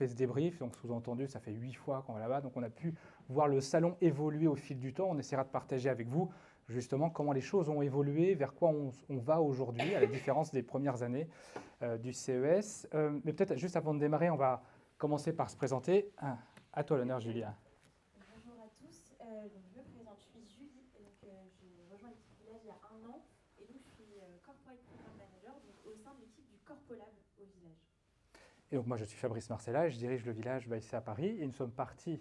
fait ce débrief, donc sous-entendu, ça fait 8 fois qu'on va là-bas, donc on a pu voir le salon évoluer au fil du temps. On essaiera de partager avec vous justement comment les choses ont évolué, vers quoi on va aujourd'hui, à la différence des premières années du CES. Mais peut-être juste avant de démarrer, on va commencer par se présenter. À toi l'honneur, Julia. Bonjour à tous, donc je me présente, je suis Julie, et donc j'ai rejoint l'équipe Village il y a un an, et donc je suis Corporate Program Manager donc, au sein de l'équipe du Corpolab au Village. Et donc moi je suis Fabrice Marcella, je dirige le Village ici à Paris, et nous sommes partis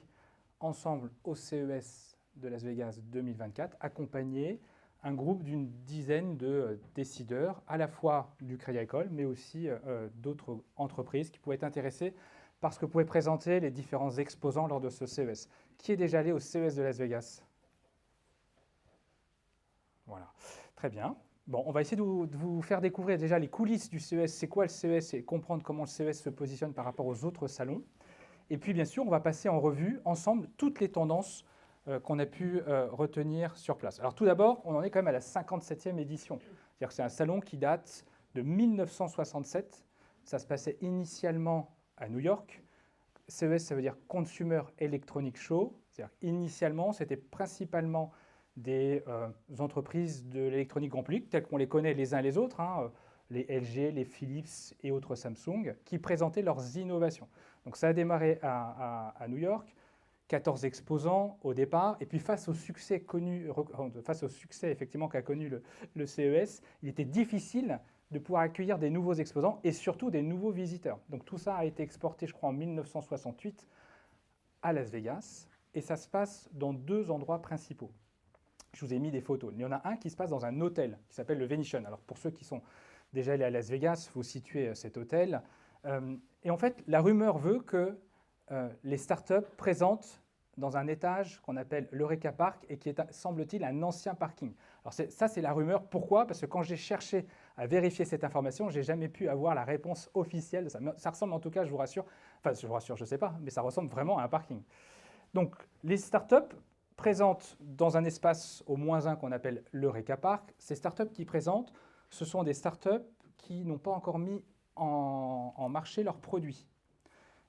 ensemble au CES de Las Vegas 2024, accompagnés un groupe d'une dizaine de décideurs, à la fois du Crédit Agricole, mais aussi d'autres entreprises qui pouvaient être intéressées par ce que pouvaient présenter les différents exposants lors de ce CES. Qui est déjà allé au CES de Las Vegas? Voilà, très bien. Bon, on va essayer de vous faire découvrir déjà les coulisses du CES. C'est quoi le CES et comprendre comment le CES se positionne par rapport aux autres salons. Et puis, bien sûr, on va passer en revue ensemble toutes les tendances qu'on a pu retenir sur place. Alors, tout d'abord, on en est quand même à la 57e édition. C'est-à-dire que c'est un salon qui date de 1967. Ça se passait initialement à New York. CES, ça veut dire Consumer Electronic Show. C'est-à-dire initialement, c'était principalement des entreprises de l'électronique grand public, telles qu'on les connaît les uns les autres, hein, les LG, les Philips et autres Samsung, qui présentaient leurs innovations. Donc ça a démarré à New York, 14 exposants au départ, et puis face au succès effectivement qu'a connu le CES, il était difficile de pouvoir accueillir des nouveaux exposants et surtout des nouveaux visiteurs. Donc tout ça a été exporté, je crois, en 1968 à Las Vegas, et ça se passe dans deux endroits principaux. Je vous ai mis des photos. Il y en a un qui se passe dans un hôtel qui s'appelle le Venetian. Alors pour ceux qui sont déjà allés à Las Vegas, il faut situer cet hôtel. Et en fait, la rumeur veut que les startups présentent dans un étage qu'on appelle l'Eureka Park et qui est, semble-t-il, un ancien parking. Alors ça, c'est la rumeur. Pourquoi? Parce que quand j'ai cherché à vérifier cette information, je n'ai jamais pu avoir la réponse officielle de ça. Ça ressemble en tout cas, je vous rassure, enfin je vous rassure, je ne sais pas, mais ça ressemble vraiment à un parking. Donc les startups présentent dans un espace au -1 qu'on appelle l'Eureka Park. Ces startups qui présentent, ce sont des startups qui n'ont pas encore mis en marché leurs produits.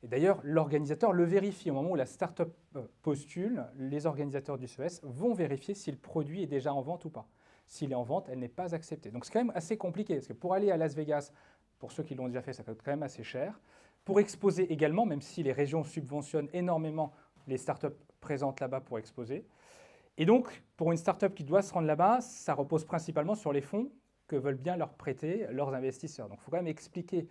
Et d'ailleurs, l'organisateur le vérifie. Au moment où la startup postule, les organisateurs du CES vont vérifier si le produit est déjà en vente ou pas. S'il est en vente, elle n'est pas acceptée. Donc c'est quand même assez compliqué, parce que pour aller à Las Vegas, pour ceux qui l'ont déjà fait, ça coûte quand même assez cher. Pour exposer également, même si les régions subventionnent énormément les startups présentes là-bas pour exposer. Et donc, pour une startup qui doit se rendre là-bas, ça repose principalement sur les fonds que veulent bien leur prêter leurs investisseurs. Donc il faut quand même expliquer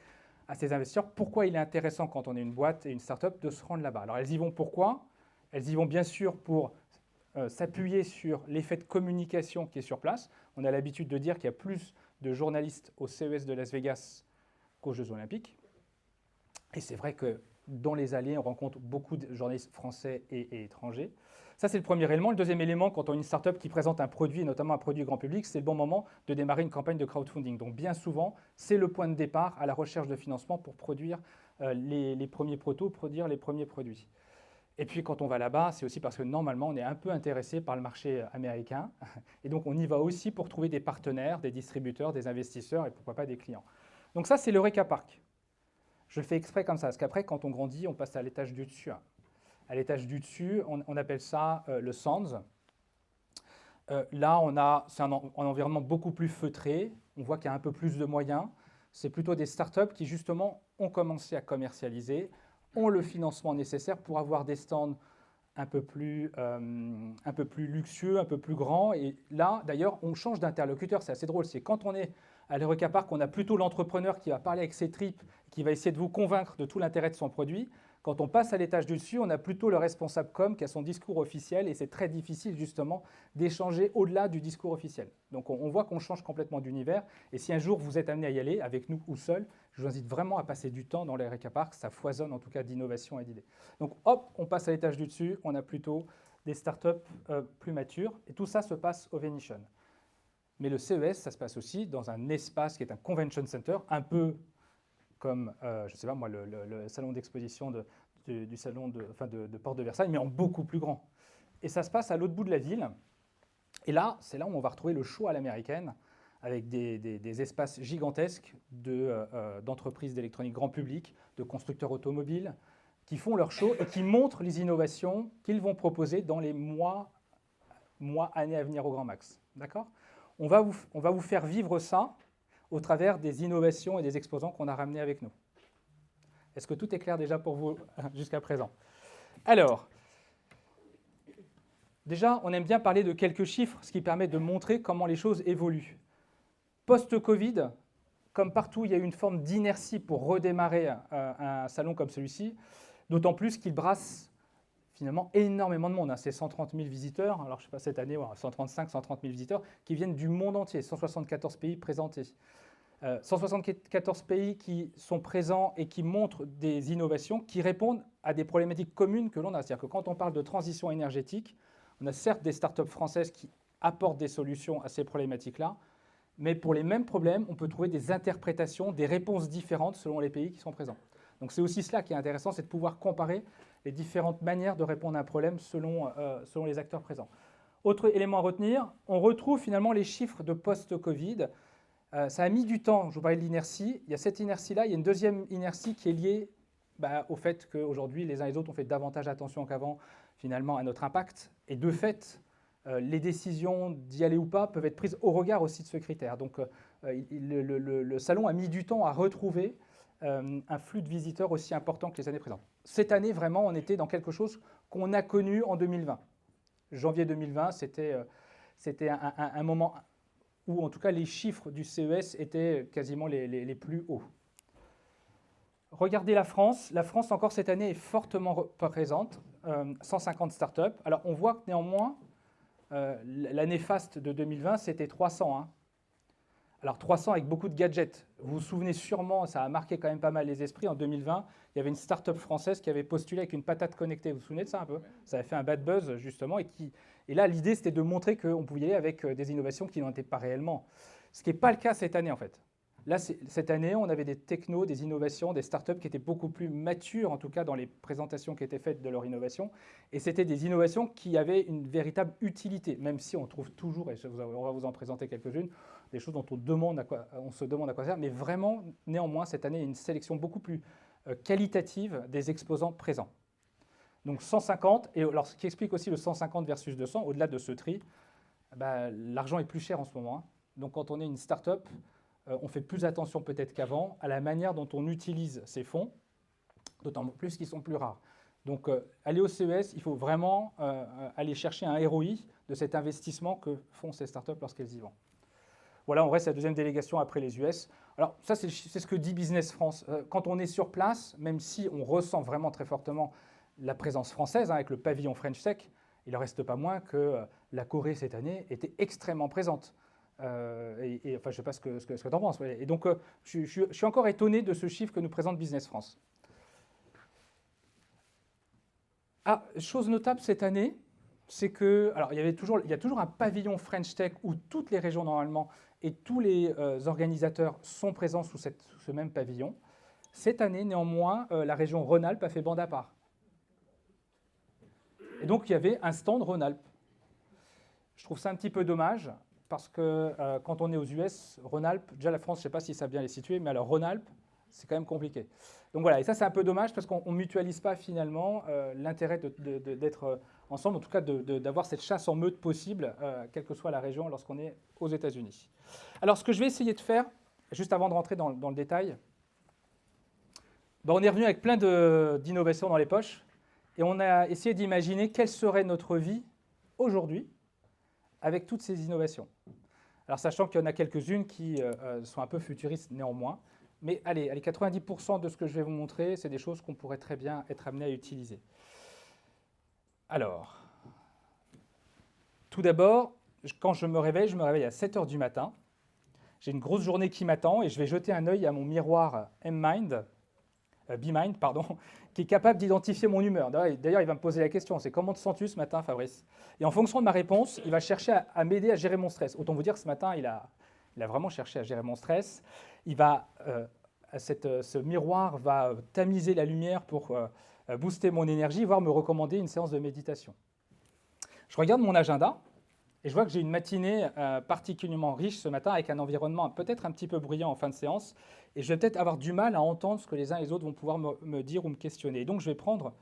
à ces investisseurs pourquoi il est intéressant quand on est une boîte et une startup de se rendre là-bas. Alors elles y vont pourquoi? Elles y vont bien sûr pour s'appuyer sur l'effet de communication qui est sur place. On a l'habitude de dire qu'il y a plus de journalistes au CES de Las Vegas qu'aux Jeux Olympiques. Et c'est vrai que dans les allées, on rencontre beaucoup de journalistes français et étrangers. Ça, c'est le premier élément. Le deuxième élément, quand on a une startup qui présente un produit, notamment un produit grand public, c'est le bon moment de démarrer une campagne de crowdfunding. Donc, bien souvent, c'est le point de départ à la recherche de financement pour produire les premiers protos, produire les premiers produits. Et puis, quand on va là-bas, c'est aussi parce que normalement, on est un peu intéressé par le marché américain. Et donc, on y va aussi pour trouver des partenaires, des distributeurs, des investisseurs et pourquoi pas des clients. Donc ça, c'est l'Eureka Park. Je le fais exprès comme ça, parce qu'après, quand on grandit, on passe à l'étage du dessus. À l'étage du dessus, on appelle ça le Sands. Là, c'est un environnement beaucoup plus feutré. On voit qu'il y a un peu plus de moyens. C'est plutôt des startups qui, justement, ont commencé à commercialiser, ont le financement nécessaire pour avoir des stands un peu plus luxueux, un peu plus grands. Et là, d'ailleurs, on change d'interlocuteur. C'est assez drôle. C'est quand on est à l'Eureka Park, on a plutôt l'entrepreneur qui va parler avec ses tripes, qui va essayer de vous convaincre de tout l'intérêt de son produit. Quand on passe à l'étage du dessus, on a plutôt le responsable com qui a son discours officiel et c'est très difficile justement d'échanger au-delà du discours officiel. Donc on voit qu'on change complètement d'univers et si un jour vous êtes amené à y aller, avec nous ou seul, je vous invite vraiment à passer du temps dans l'Eureka Park, ça foisonne en tout cas d'innovation et d'idées. Donc hop, on passe à l'étage du dessus, on a plutôt des startups plus matures et tout ça se passe au Venetian. Mais le CES, ça se passe aussi dans un espace qui est un convention center, un peu comme, je ne sais pas moi, le salon d'exposition du salon de Porte de Versailles, mais en beaucoup plus grand. Et ça se passe à l'autre bout de la ville. Et là, c'est là où on va retrouver le show à l'américaine, avec des espaces gigantesques d'entreprises d'électronique grand public, de constructeurs automobiles, qui font leur show et qui montrent les innovations qu'ils vont proposer dans les années à venir au grand max. D'accord ? On va vous faire vivre ça au travers des innovations et des exposants qu'on a ramenés avec nous. Est-ce que tout est clair déjà pour vous jusqu'à présent? Alors, déjà, on aime bien parler de quelques chiffres, ce qui permet de montrer comment les choses évoluent. Post-Covid, comme partout, il y a eu une forme d'inertie pour redémarrer un salon comme celui-ci, d'autant plus qu'il brasse finalement énormément de monde. C'est 130 000 visiteurs, alors je ne sais pas cette année, 135, 130 000 visiteurs, qui viennent du monde entier, 174 pays présentés. 174 pays qui sont présents et qui montrent des innovations qui répondent à des problématiques communes que l'on a. C'est-à-dire que quand on parle de transition énergétique, on a certes des startups françaises qui apportent des solutions à ces problématiques-là, mais pour les mêmes problèmes, on peut trouver des interprétations, des réponses différentes selon les pays qui sont présents. Donc c'est aussi cela qui est intéressant, c'est de pouvoir comparer les différentes manières de répondre à un problème selon les acteurs présents. Autre élément à retenir, on retrouve finalement les chiffres de post-Covid. Ça a mis du temps, je vous parlais de l'inertie. Il y a cette inertie-là, il y a une deuxième inertie qui est liée au fait qu'aujourd'hui, les uns et les autres ont fait davantage attention qu'avant, finalement, à notre impact. Et de fait, les décisions d'y aller ou pas peuvent être prises au regard aussi de ce critère. Donc, le salon a mis du temps à retrouver un flux de visiteurs aussi important que les années précédentes. Cette année, vraiment, on était dans quelque chose qu'on a connu en 2020. Janvier 2020, c'était un moment où en tout cas les chiffres du CES étaient quasiment les plus hauts. Regardez la France. La France, encore cette année, est fortement présente, 150 startups. Alors, on voit que néanmoins, la néfaste de 2020, c'était 300. Hein. Alors, 300 avec beaucoup de gadgets. Vous vous souvenez sûrement, ça a marqué quand même pas mal les esprits. En 2020, il y avait une startup française qui avait postulé avec une patate connectée. Vous vous souvenez de ça un peu? Ça avait fait un bad buzz, justement, et là, l'idée, c'était de montrer qu'on pouvait y aller avec des innovations qui n'en étaient pas réellement. Ce qui n'est pas le cas cette année, en fait. Là, cette année, on avait des technos, des innovations, des startups qui étaient beaucoup plus matures, en tout cas dans les présentations qui étaient faites de leur innovation. Et c'était des innovations qui avaient une véritable utilité, même si on trouve toujours, et on va vous en présenter quelques-unes, des choses dont on se demande à quoi ça sert. Mais vraiment, néanmoins, cette année, il y a une sélection beaucoup plus qualitative des exposants présents. Donc 150, et alors ce qui explique aussi le 150 versus 200, au-delà de ce tri, l'argent est plus cher en ce moment. Hein. Donc quand on est une start-up, on fait plus attention peut-être qu'avant à la manière dont on utilise ces fonds, d'autant plus qu'ils sont plus rares. Donc aller au CES, il faut vraiment aller chercher un ROI de cet investissement que font ces start-up lorsqu'elles y vont. Voilà, on reste à la deuxième délégation après les US. Alors ça, c'est ce que dit Business France. Quand on est sur place, même si on ressent vraiment très fortement la présence française, avec le pavillon French Tech, il n'en reste pas moins que la Corée cette année était extrêmement présente. Enfin, je ne sais pas ce que tu en penses. Et donc, je suis encore étonné de ce chiffre que nous présente Business France. Ah, chose notable cette année, c'est que, alors il y a toujours un pavillon French Tech où toutes les régions normalement et tous les organisateurs sont présents sous ce même pavillon. Cette année, néanmoins, la région Rhône-Alpes a fait bande à part. Et donc, il y avait un stand Rhône-Alpes. Je trouve ça un petit peu dommage, parce que quand on est aux US, Rhône-Alpes, déjà la France, je ne sais pas si ça bien les situer, mais alors Rhône-Alpes, c'est quand même compliqué. Donc voilà, et ça c'est un peu dommage, parce qu'on ne mutualise pas finalement l'intérêt d'être ensemble, en tout cas d'avoir cette chasse en meute possible, quelle que soit la région, lorsqu'on est aux États-Unis. Alors ce que je vais essayer de faire, juste avant de rentrer dans le détail, on est revenu avec plein d'innovations dans les poches, et on a essayé d'imaginer quelle serait notre vie aujourd'hui avec toutes ces innovations. Alors, sachant qu'il y en a quelques-unes qui sont un peu futuristes néanmoins, mais allez, 90% de ce que je vais vous montrer, c'est des choses qu'on pourrait très bien être amené à utiliser. Alors, tout d'abord, quand je me réveille à 7 h du matin. J'ai une grosse journée qui m'attend et je vais jeter un œil à mon miroir BeMind, qui est capable d'identifier mon humeur. D'ailleurs, il va me poser la question, c'est comment te sens-tu ce matin, Fabrice? Et en fonction de ma réponse, il va chercher à m'aider à gérer mon stress. Autant vous dire que ce matin, il a vraiment cherché à gérer mon stress. Ce miroir va tamiser la lumière pour booster mon énergie, voire me recommander une séance de méditation. Je regarde mon agenda et je vois que j'ai une matinée particulièrement riche ce matin avec un environnement peut-être un petit peu bruyant en fin de séance. et je vais peut-être avoir du mal à entendre ce que les uns et les autres vont pouvoir me dire ou me questionner. Et donc, je vais prendre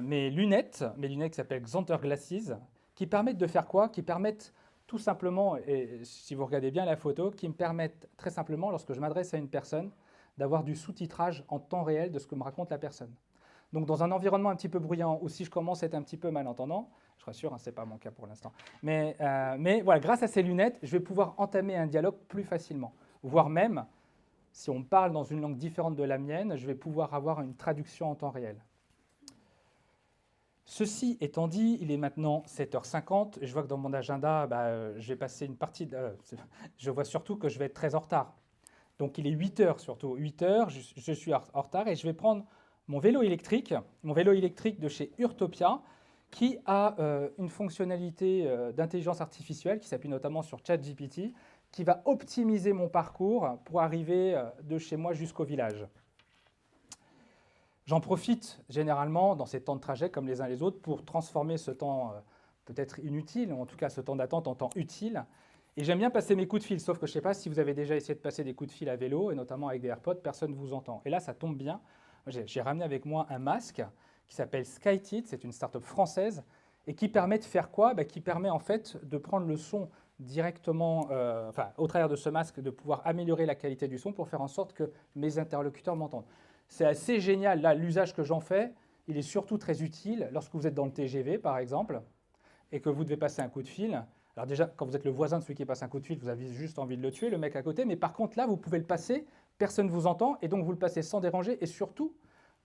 mes lunettes qui s'appellent Xanter Glasses, qui permettent de faire quoi? Qui permettent tout simplement, et si vous regardez bien la photo, qui me permettent très simplement, lorsque je m'adresse à une personne, d'avoir du sous-titrage en temps réel de ce que me raconte la personne. Donc dans un environnement un petit peu bruyant, ou si je commence à être un petit peu malentendant, je rassure, hein, ce n'est pas mon cas pour l'instant, mais voilà, grâce à ces lunettes, je vais pouvoir entamer un dialogue plus facilement, voire même, si on parle dans une langue différente de la mienne, je vais pouvoir avoir une traduction en temps réel. Ceci étant dit, il est maintenant 7h50. Je vois que dans mon agenda, je vais passer une partie je vois surtout que je vais être très en retard. Donc il est 8h surtout. 8h, je suis en retard et je vais prendre mon vélo électrique de chez Urtopia, qui a une fonctionnalité d'intelligence artificielle qui s'appuie notamment sur ChatGPT, qui va optimiser mon parcours pour arriver de chez moi jusqu'au village. J'en profite généralement dans ces temps de trajet, comme les uns les autres, pour transformer ce temps peut-être inutile, ou en tout cas ce temps d'attente en temps utile. Et j'aime bien passer mes coups de fil, sauf que je ne sais pas si vous avez déjà essayé de passer des coups de fil à vélo, et notamment avec des AirPods, personne ne vous entend. Et là, ça tombe bien. J'ai ramené avec moi un masque qui s'appelle SkyTid, c'est une start-up française, et qui permet de faire quoi? Qui permet en fait de prendre le son directement, au travers de ce masque, de pouvoir améliorer la qualité du son pour faire en sorte que mes interlocuteurs m'entendent. C'est assez génial. Là, l'usage que j'en fais, il est surtout très utile lorsque vous êtes dans le TGV, par exemple, et que vous devez passer un coup de fil. Alors déjà, quand vous êtes le voisin de celui qui passe un coup de fil, vous avez juste envie de le tuer, le mec à côté. Mais par contre, là, vous pouvez le passer, personne ne vous entend, et donc vous le passez sans déranger, et surtout,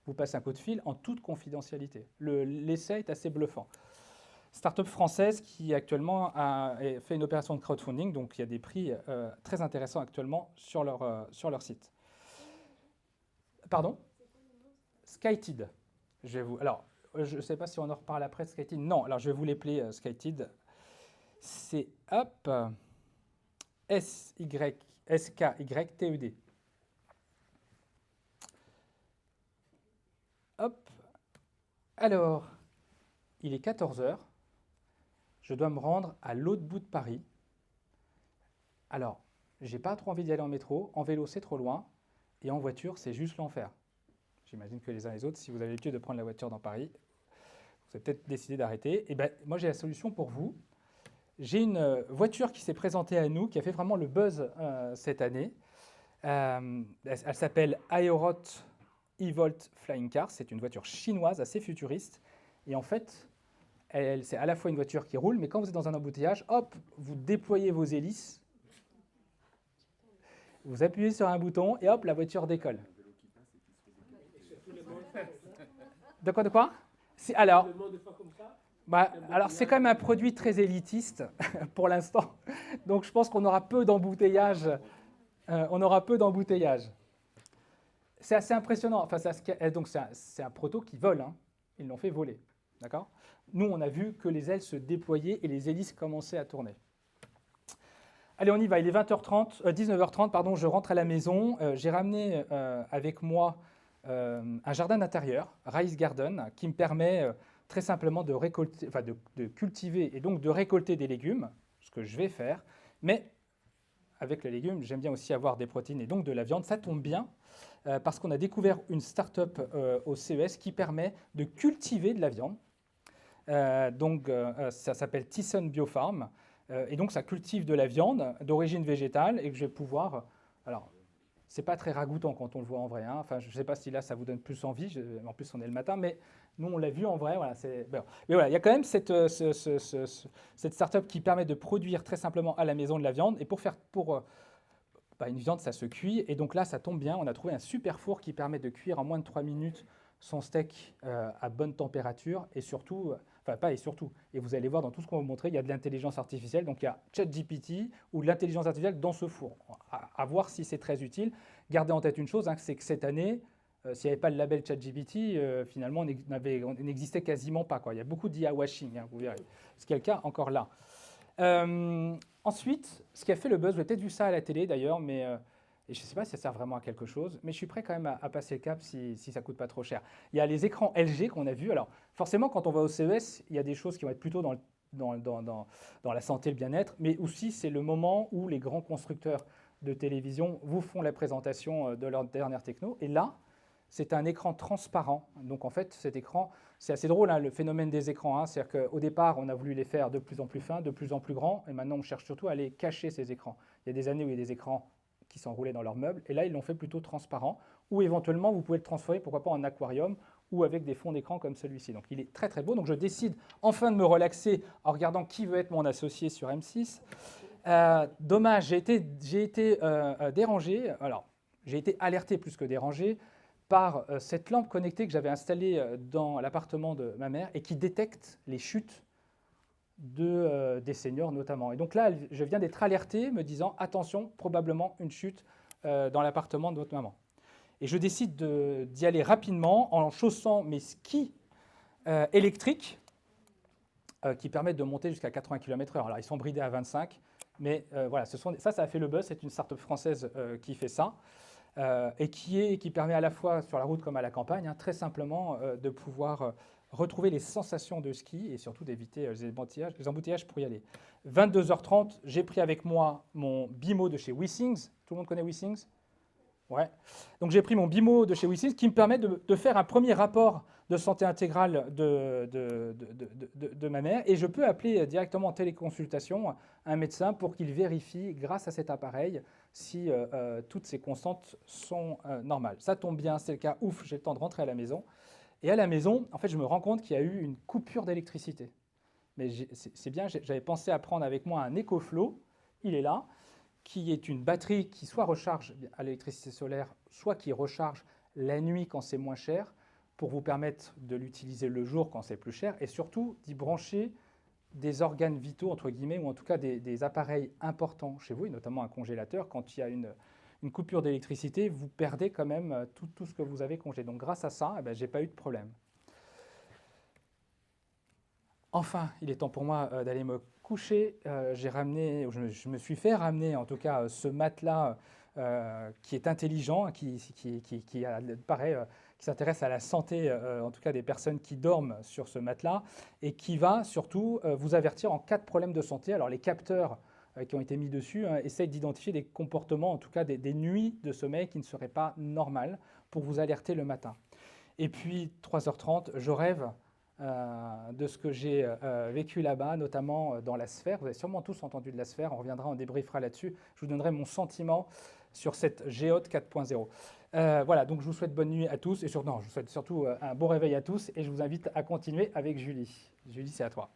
vous passez un coup de fil en toute confidentialité. L'essai est assez bluffant. Start-up française qui actuellement a fait une opération de crowdfunding, donc il y a des prix très intéressants actuellement sur leur site. Pardon? SkyTid. Alors, je ne sais pas si on en reparle après de SkyTid. Non, alors je vais vous l'appeler SkyTid. C'est hop, SKYTED. Hop. Alors, il est 14h. Je dois me rendre à l'autre bout de Paris. Alors, j'ai pas trop envie d'y aller en métro. En vélo, c'est trop loin. Et en voiture, c'est juste l'enfer. J'imagine que les uns et les autres, si vous avez l'habitude de prendre la voiture dans Paris, vous avez peut-être décidé d'arrêter. Et ben, moi, j'ai la solution pour vous. J'ai une voiture qui s'est présentée à nous, qui a fait vraiment le buzz cette année. Elle s'appelle Aerot eVolt Flying Car. C'est une voiture chinoise assez futuriste. Et en fait, c'est à la fois une voiture qui roule, mais quand vous êtes dans un embouteillage, hop, vous déployez vos hélices, vous appuyez sur un bouton et hop, la voiture décolle. De quoi? Alors, c'est quand même un produit très élitiste pour l'instant. Donc je pense qu'on aura peu d'embouteillages. C'est assez impressionnant. Enfin, donc c'est un proto qui vole. Hein. Ils l'ont fait voler. D'accord? Nous, on a vu que les ailes se déployaient et les hélices commençaient à tourner. Allez, on y va. Il est 19h30, pardon, je rentre à la maison. J'ai ramené avec moi un jardin d'intérieur, Rice Garden, qui me permet très simplement de cultiver et donc de récolter des légumes, ce que je vais faire. Mais avec les légumes, j'aime bien aussi avoir des protéines et donc de la viande. Ça tombe bien parce qu'on a découvert une start-up au CES qui permet de cultiver de la viande. Ça s'appelle Thyssen Biofarm. Et donc, ça cultive de la viande d'origine végétale et que je vais pouvoir... Alors, c'est pas très ragoûtant quand on le voit en vrai. Hein. Enfin, je ne sais pas si là, ça vous donne plus envie. En plus, on est le matin, mais nous, on l'a vu en vrai. Voilà, bon. Mais voilà, il y a quand même cette start-up qui permet de produire très simplement à la maison de la viande. Et pour une viande, ça se cuit. Et donc là, ça tombe bien. On a trouvé un super four qui permet de cuire en moins de 3 minutes son steak à bonne température et surtout... et vous allez voir dans tout ce qu'on va vous montrer, il y a de l'intelligence artificielle, donc il y a ChatGPT ou de l'intelligence artificielle dans ce four. À voir si c'est très utile. Gardez en tête une chose, hein, c'est que cette année, s'il n'y avait pas le label ChatGPT, finalement, on n'existait quasiment pas. Quoi. Il y a beaucoup d'IA washing, hein, vous verrez. Ce qui est le cas encore là. Ensuite, ce qui a fait le buzz, vous avez peut-être vu ça à la télé d'ailleurs, mais... et je ne sais pas si ça sert vraiment à quelque chose, mais je suis prêt quand même à passer le cap si ça ne coûte pas trop cher. Il y a les écrans LG qu'on a vus. Alors, forcément, quand on va au CES, il y a des choses qui vont être plutôt dans la santé, le bien-être, mais aussi c'est le moment où les grands constructeurs de télévision vous font la présentation de leur dernière techno. Et là, c'est un écran transparent. Donc en fait, cet écran, c'est assez drôle, hein, le phénomène des écrans. Hein. C'est-à-dire qu'au départ, on a voulu les faire de plus en plus fins, de plus en plus grands, et maintenant on cherche surtout à les cacher, ces écrans. Il y a des années où il y a des écrans qui s'enroulaient dans leurs meubles, et là, ils l'ont fait plutôt transparent, ou éventuellement, vous pouvez le transformer, pourquoi pas, en aquarium, ou avec des fonds d'écran comme celui-ci. Donc il est très très beau. Donc je décide enfin de me relaxer en regardant qui veut être mon associé sur M6. Dommage, j'ai été dérangé, alors j'ai été alerté plus que dérangé par cette lampe connectée que j'avais installée dans l'appartement de ma mère et qui détecte les chutes des seniors notamment. Et donc là, je viens d'être alerté me disant attention, probablement une chute dans l'appartement de votre maman. Et je décide d'y aller rapidement en chaussant mes skis électriques qui permettent de monter jusqu'à 80 km/h. Alors ils sont bridés à 25, mais voilà, ça a fait le buzz. C'est une start-up française qui fait ça. Et qui permet à la fois sur la route comme à la campagne, hein, très simplement de pouvoir retrouver les sensations de ski et surtout d'éviter les embouteillages pour y aller. 22h30, j'ai pris avec moi mon Bimo de chez Wissings. Tout le monde connaît Wissings ? Ouais. Donc j'ai pris mon Bimo de chez Wissings qui me permet de faire un premier rapport de santé intégrale de ma mère et je peux appeler directement en téléconsultation un médecin pour qu'il vérifie grâce à cet appareil si toutes ces constantes sont normales. Ça tombe bien, c'est le cas, ouf, j'ai le temps de rentrer à la maison. Et à la maison, en fait, je me rends compte qu'il y a eu une coupure d'électricité. Mais c'est bien, j'avais pensé à prendre avec moi un EcoFlow, il est là, qui est une batterie qui soit recharge à l'électricité solaire, soit qui recharge la nuit quand c'est moins cher, pour vous permettre de l'utiliser le jour quand c'est plus cher, et surtout d'y brancher des organes vitaux, entre guillemets, ou en tout cas des appareils importants chez vous, et notamment un congélateur. Quand il y a une coupure d'électricité, vous perdez quand même tout ce que vous avez congelé. Donc grâce à ça, je n'ai pas eu de problème. Enfin, il est temps pour moi d'aller me coucher. Je me suis fait ramener, en tout cas, ce matelas qui est intelligent, qui s'intéresse à la santé, en tout cas des personnes qui dorment sur ce matelas, et qui va surtout vous avertir en cas de problème de santé. Alors les capteurs qui ont été mis dessus essayent d'identifier des comportements, en tout cas des nuits de sommeil qui ne seraient pas normales pour vous alerter le matin. Et puis 3h30, je rêve de ce que j'ai vécu là-bas, notamment dans la sphère. Vous avez sûrement tous entendu de la sphère, on reviendra, on débriefera là-dessus. Je vous donnerai mon sentiment sur cette Géode 4.0. Voilà, donc je vous souhaite bonne nuit à tous, et je vous souhaite surtout un bon réveil à tous, et je vous invite à continuer avec Julie. Julie, c'est à toi.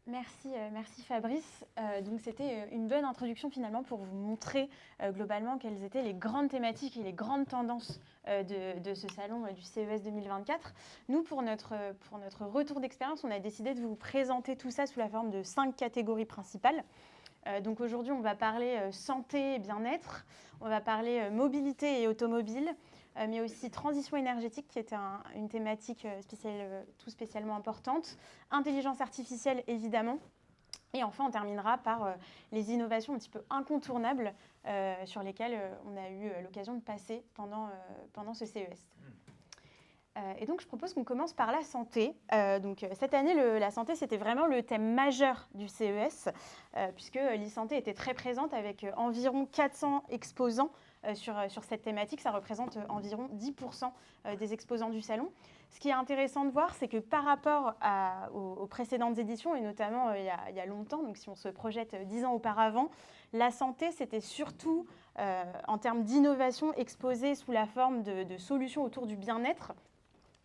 Merci Fabrice. Donc c'était une bonne introduction finalement pour vous montrer globalement quelles étaient les grandes thématiques et les grandes tendances de ce salon du CES 2024. Nous, pour notre retour d'expérience, on a décidé de vous présenter tout ça sous la forme de 5 catégories principales. Donc aujourd'hui, on va parler santé et bien-être, on va parler mobilité et automobile, mais aussi transition énergétique qui était une thématique tout spécialement importante, intelligence artificielle évidemment, et enfin on terminera par les innovations un petit peu incontournables sur lesquelles on a eu l'occasion de passer pendant ce CES. Et donc je propose qu'on commence par la santé. Donc cette année, la santé, c'était vraiment le thème majeur du CES, puisque l'e-santé était très présente avec environ 400 exposants sur cette thématique. Ça représente environ 10% des exposants du salon. Ce qui est intéressant de voir, c'est que par rapport aux précédentes éditions, et notamment il y a longtemps, donc si on se projette 10 ans auparavant, la santé, c'était surtout, en termes d'innovation, exposée sous la forme de solutions autour du bien-être.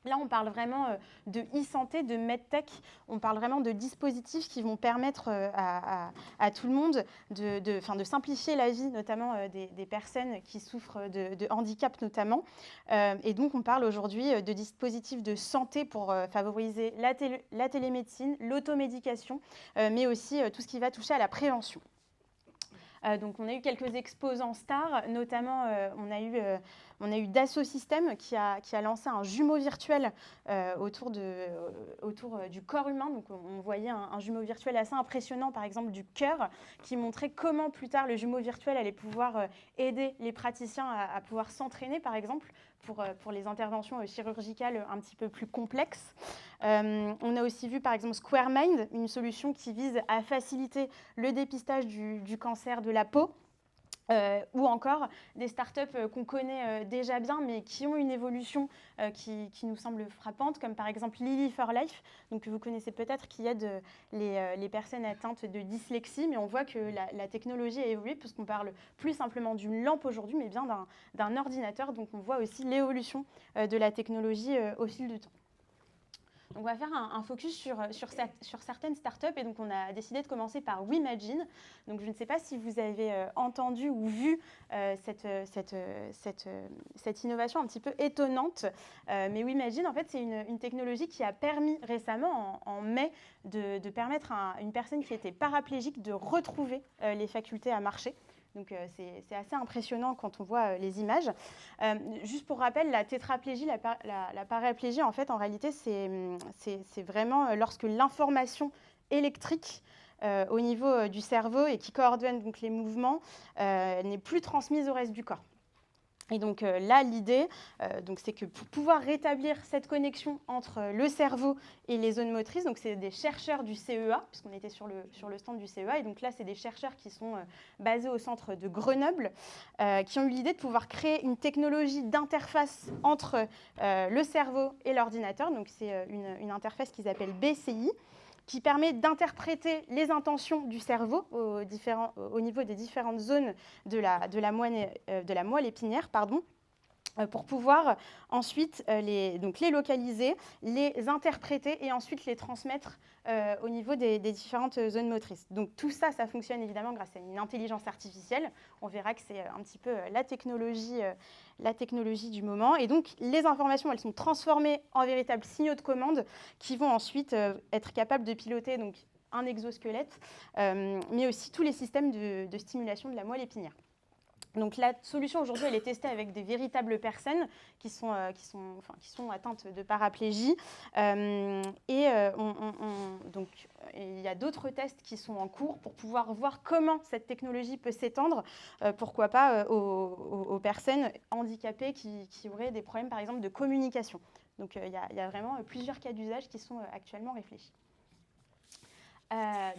Là, on parle vraiment de e-santé, de medtech. On parle vraiment de dispositifs qui vont permettre à tout le monde de simplifier la vie, notamment des personnes qui souffrent de handicap notamment. Et donc, on parle aujourd'hui de dispositifs de santé pour favoriser la télémédecine, l'automédication, mais aussi tout ce qui va toucher à la prévention. Donc, on a eu quelques exposants stars, notamment on a eu Dassault Systèmes qui a lancé un jumeau virtuel autour du corps humain. Donc, on voyait un jumeau virtuel assez impressionnant, par exemple du cœur, qui montrait comment plus tard le jumeau virtuel allait pouvoir aider les praticiens à pouvoir s'entraîner, par exemple, pour les interventions chirurgicales un petit peu plus complexes. On a aussi vu par exemple SquareMind, une solution qui vise à faciliter le dépistage du cancer de la peau. Ou encore des startups qu'on connaît déjà bien, mais qui ont une évolution qui nous semble frappante, comme par exemple Lily for Life, donc, que vous connaissez peut-être, qui aide les personnes atteintes de dyslexie, mais on voit que la technologie a évolué, puisqu'on parle plus simplement d'une lampe aujourd'hui, mais bien d'un ordinateur, donc on voit aussi l'évolution de la technologie au fil du temps. Donc on va faire un focus sur certaines startups, et donc on a décidé de commencer par WeMagine. Donc je ne sais pas si vous avez entendu ou vu cette innovation un petit peu étonnante, mais WeMagine, en fait, c'est une technologie qui a permis récemment, en mai, de permettre à une personne qui était paraplégique de retrouver les facultés à marcher. Donc c'est assez impressionnant quand on voit les images. Juste pour rappel, la tétraplégie, la paraplégie, en fait, en réalité, c'est vraiment lorsque l'information électrique au niveau du cerveau et qui coordonne donc les mouvements n'est plus transmise au reste du corps. Et donc là, l'idée, c'est que pour pouvoir rétablir cette connexion entre le cerveau et les zones motrices, donc c'est des chercheurs du CEA, puisqu'on était sur le stand du CEA, et donc là, c'est des chercheurs qui sont basés au centre de Grenoble, qui ont eu l'idée de pouvoir créer une technologie d'interface entre le cerveau et l'ordinateur. Donc c'est une interface qu'ils appellent BCI, qui permet d'interpréter les intentions du cerveau au niveau des différentes zones de la moelle épinière, pour pouvoir ensuite les localiser, les interpréter et ensuite les transmettre au niveau des différentes zones motrices. Donc tout ça, ça fonctionne évidemment grâce à une intelligence artificielle. On verra que c'est un petit peu la technologie du moment. Et donc les informations, elles sont transformées en véritables signaux de commande qui vont ensuite être capables de piloter donc, un exosquelette, mais aussi tous les systèmes de stimulation de la moelle épinière. Donc la solution aujourd'hui, elle est testée avec des véritables personnes qui sont atteintes de paraplégie. Donc il y a d'autres tests qui sont en cours pour pouvoir voir comment cette technologie peut s'étendre, pourquoi pas aux personnes handicapées qui auraient des problèmes, par exemple, de communication. Donc il y a vraiment plusieurs cas d'usage qui sont actuellement réfléchis.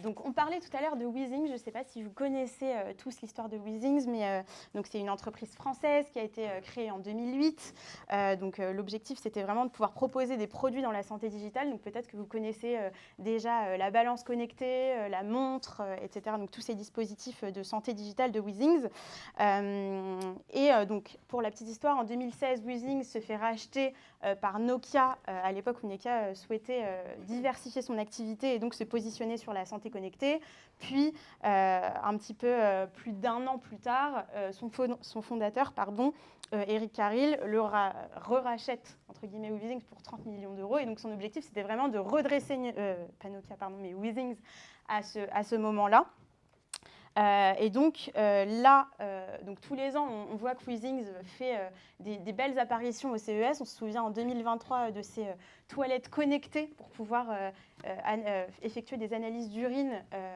Donc on parlait tout à l'heure de Weezings. Je ne sais pas si vous connaissez tous l'histoire de Weezings, mais donc c'est une entreprise française qui a été créée en 2008. L'objectif, c'était vraiment de pouvoir proposer des produits dans la santé digitale. Donc peut-être que vous connaissez déjà la balance connectée, la montre, etc. Donc tous ces dispositifs de santé digitale de Weezings. Donc pour la petite histoire, en 2016, Weezings se fait racheter par Nokia, à l'époque où Nokia souhaitait diversifier son activité et donc se positionner sur la santé connectée. Puis, un petit peu plus d'1 an plus tard, son fondateur, Eric Carril, le rachète, entre guillemets, Weezings pour 30 millions d'euros. Et donc, son objectif, c'était vraiment de redresser, pas Nokia, mais Weezings à ce moment-là. Donc tous les ans, on voit que Weezings fait des belles apparitions au CES. On se souvient en 2023 de ces toilettes connectées pour pouvoir effectuer des analyses d'urine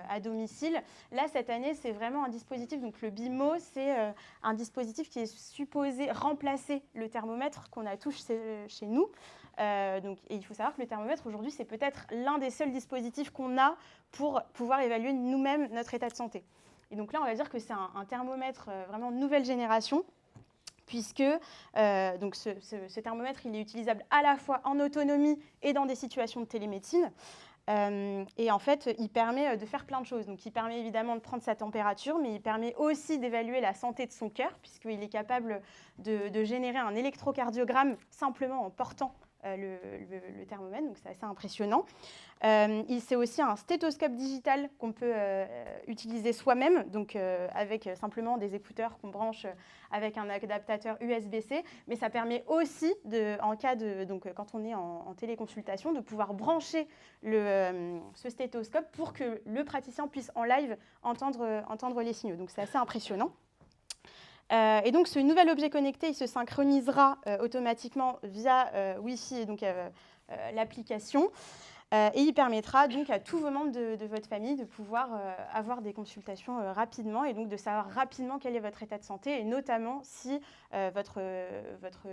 à domicile. Là, cette année, c'est vraiment un dispositif. Donc le BIMO, c'est un dispositif qui est supposé remplacer le thermomètre qu'on a tous chez nous. Et il faut savoir que le thermomètre, aujourd'hui, c'est peut-être l'un des seuls dispositifs qu'on a pour pouvoir évaluer nous-mêmes notre état de santé. Et donc là, on va dire que c'est un thermomètre vraiment nouvelle génération, puisque ce thermomètre, il est utilisable à la fois en autonomie et dans des situations de télémédecine. Et en fait, il permet de faire plein de choses. Donc, il permet évidemment de prendre sa température, mais il permet aussi d'évaluer la santé de son cœur, puisqu'il est capable de générer un électrocardiogramme simplement en portant le thermomètre, donc c'est assez impressionnant. C'est aussi un stéthoscope digital qu'on peut utiliser soi-même, donc avec simplement des écouteurs qu'on branche avec un adaptateur USB-C, mais ça permet aussi, en cas quand on est en téléconsultation, de pouvoir brancher ce stéthoscope pour que le praticien puisse en live entendre les signaux. Donc c'est assez impressionnant. Et donc, ce nouvel objet connecté, il se synchronisera automatiquement via Wi-Fi, et donc l'application. Et il permettra donc à tous vos membres de votre famille de pouvoir avoir des consultations rapidement et donc de savoir rapidement quel est votre état de santé et notamment si votre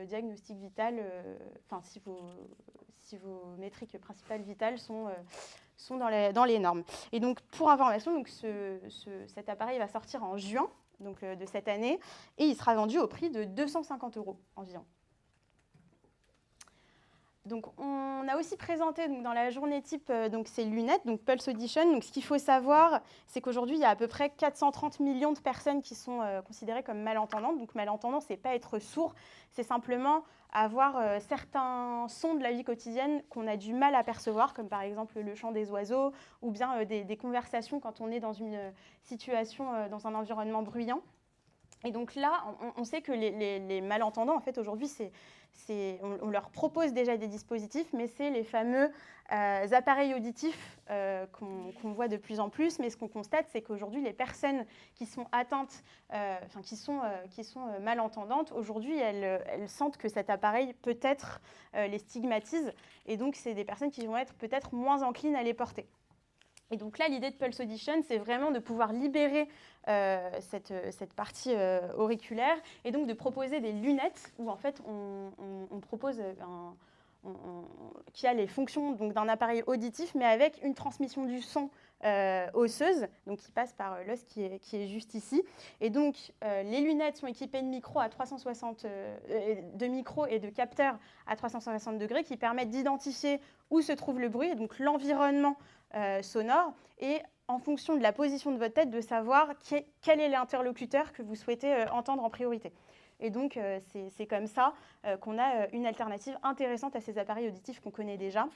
diagnostic vital, si vos métriques principales vitales sont dans les normes. Et donc, pour information, cet appareil va sortir en juin. donc, de cette année, et il sera vendu au prix de 250 € environ. Donc, on a aussi présenté donc, dans la journée type donc, ces lunettes, donc Pulse Audition. Donc, ce qu'il faut savoir, c'est qu'aujourd'hui, il y a à peu près 430 millions de personnes qui sont considérées comme malentendantes. Donc, malentendant, ce n'est pas être sourd, c'est simplement avoir certains sons de la vie quotidienne qu'on a du mal à percevoir, comme par exemple le chant des oiseaux, ou bien des conversations quand on est dans une situation, dans un environnement bruyant. Et donc là, on sait que les malentendants, en fait, aujourd'hui, on leur propose déjà des dispositifs, mais c'est les fameux appareils auditifs qu'on voit de plus en plus. Mais ce qu'on constate, c'est qu'aujourd'hui, les personnes qui sont atteintes, qui sont malentendantes, aujourd'hui, elles sentent que cet appareil peut-être les stigmatise. Et donc, c'est des personnes qui vont être peut-être moins enclines à les porter. Et donc là, l'idée de Pulse Audition, c'est vraiment de pouvoir libérer cette partie auriculaire et donc de proposer des lunettes où en fait on propose qui a les fonctions d'un appareil auditif mais avec une transmission du son osseuse, donc qui passe par l'os qui est juste ici. Et donc les lunettes sont équipées de micros à 360 de micros et de capteurs à 360 degrés qui permettent d'identifier où se trouve le bruit et donc l'environnement sonore, et en fonction de la position de votre tête, de savoir quel est l'interlocuteur que vous souhaitez entendre en priorité. Et donc, c'est comme ça qu'on a une alternative intéressante à ces appareils auditifs qu'on connaît déjà.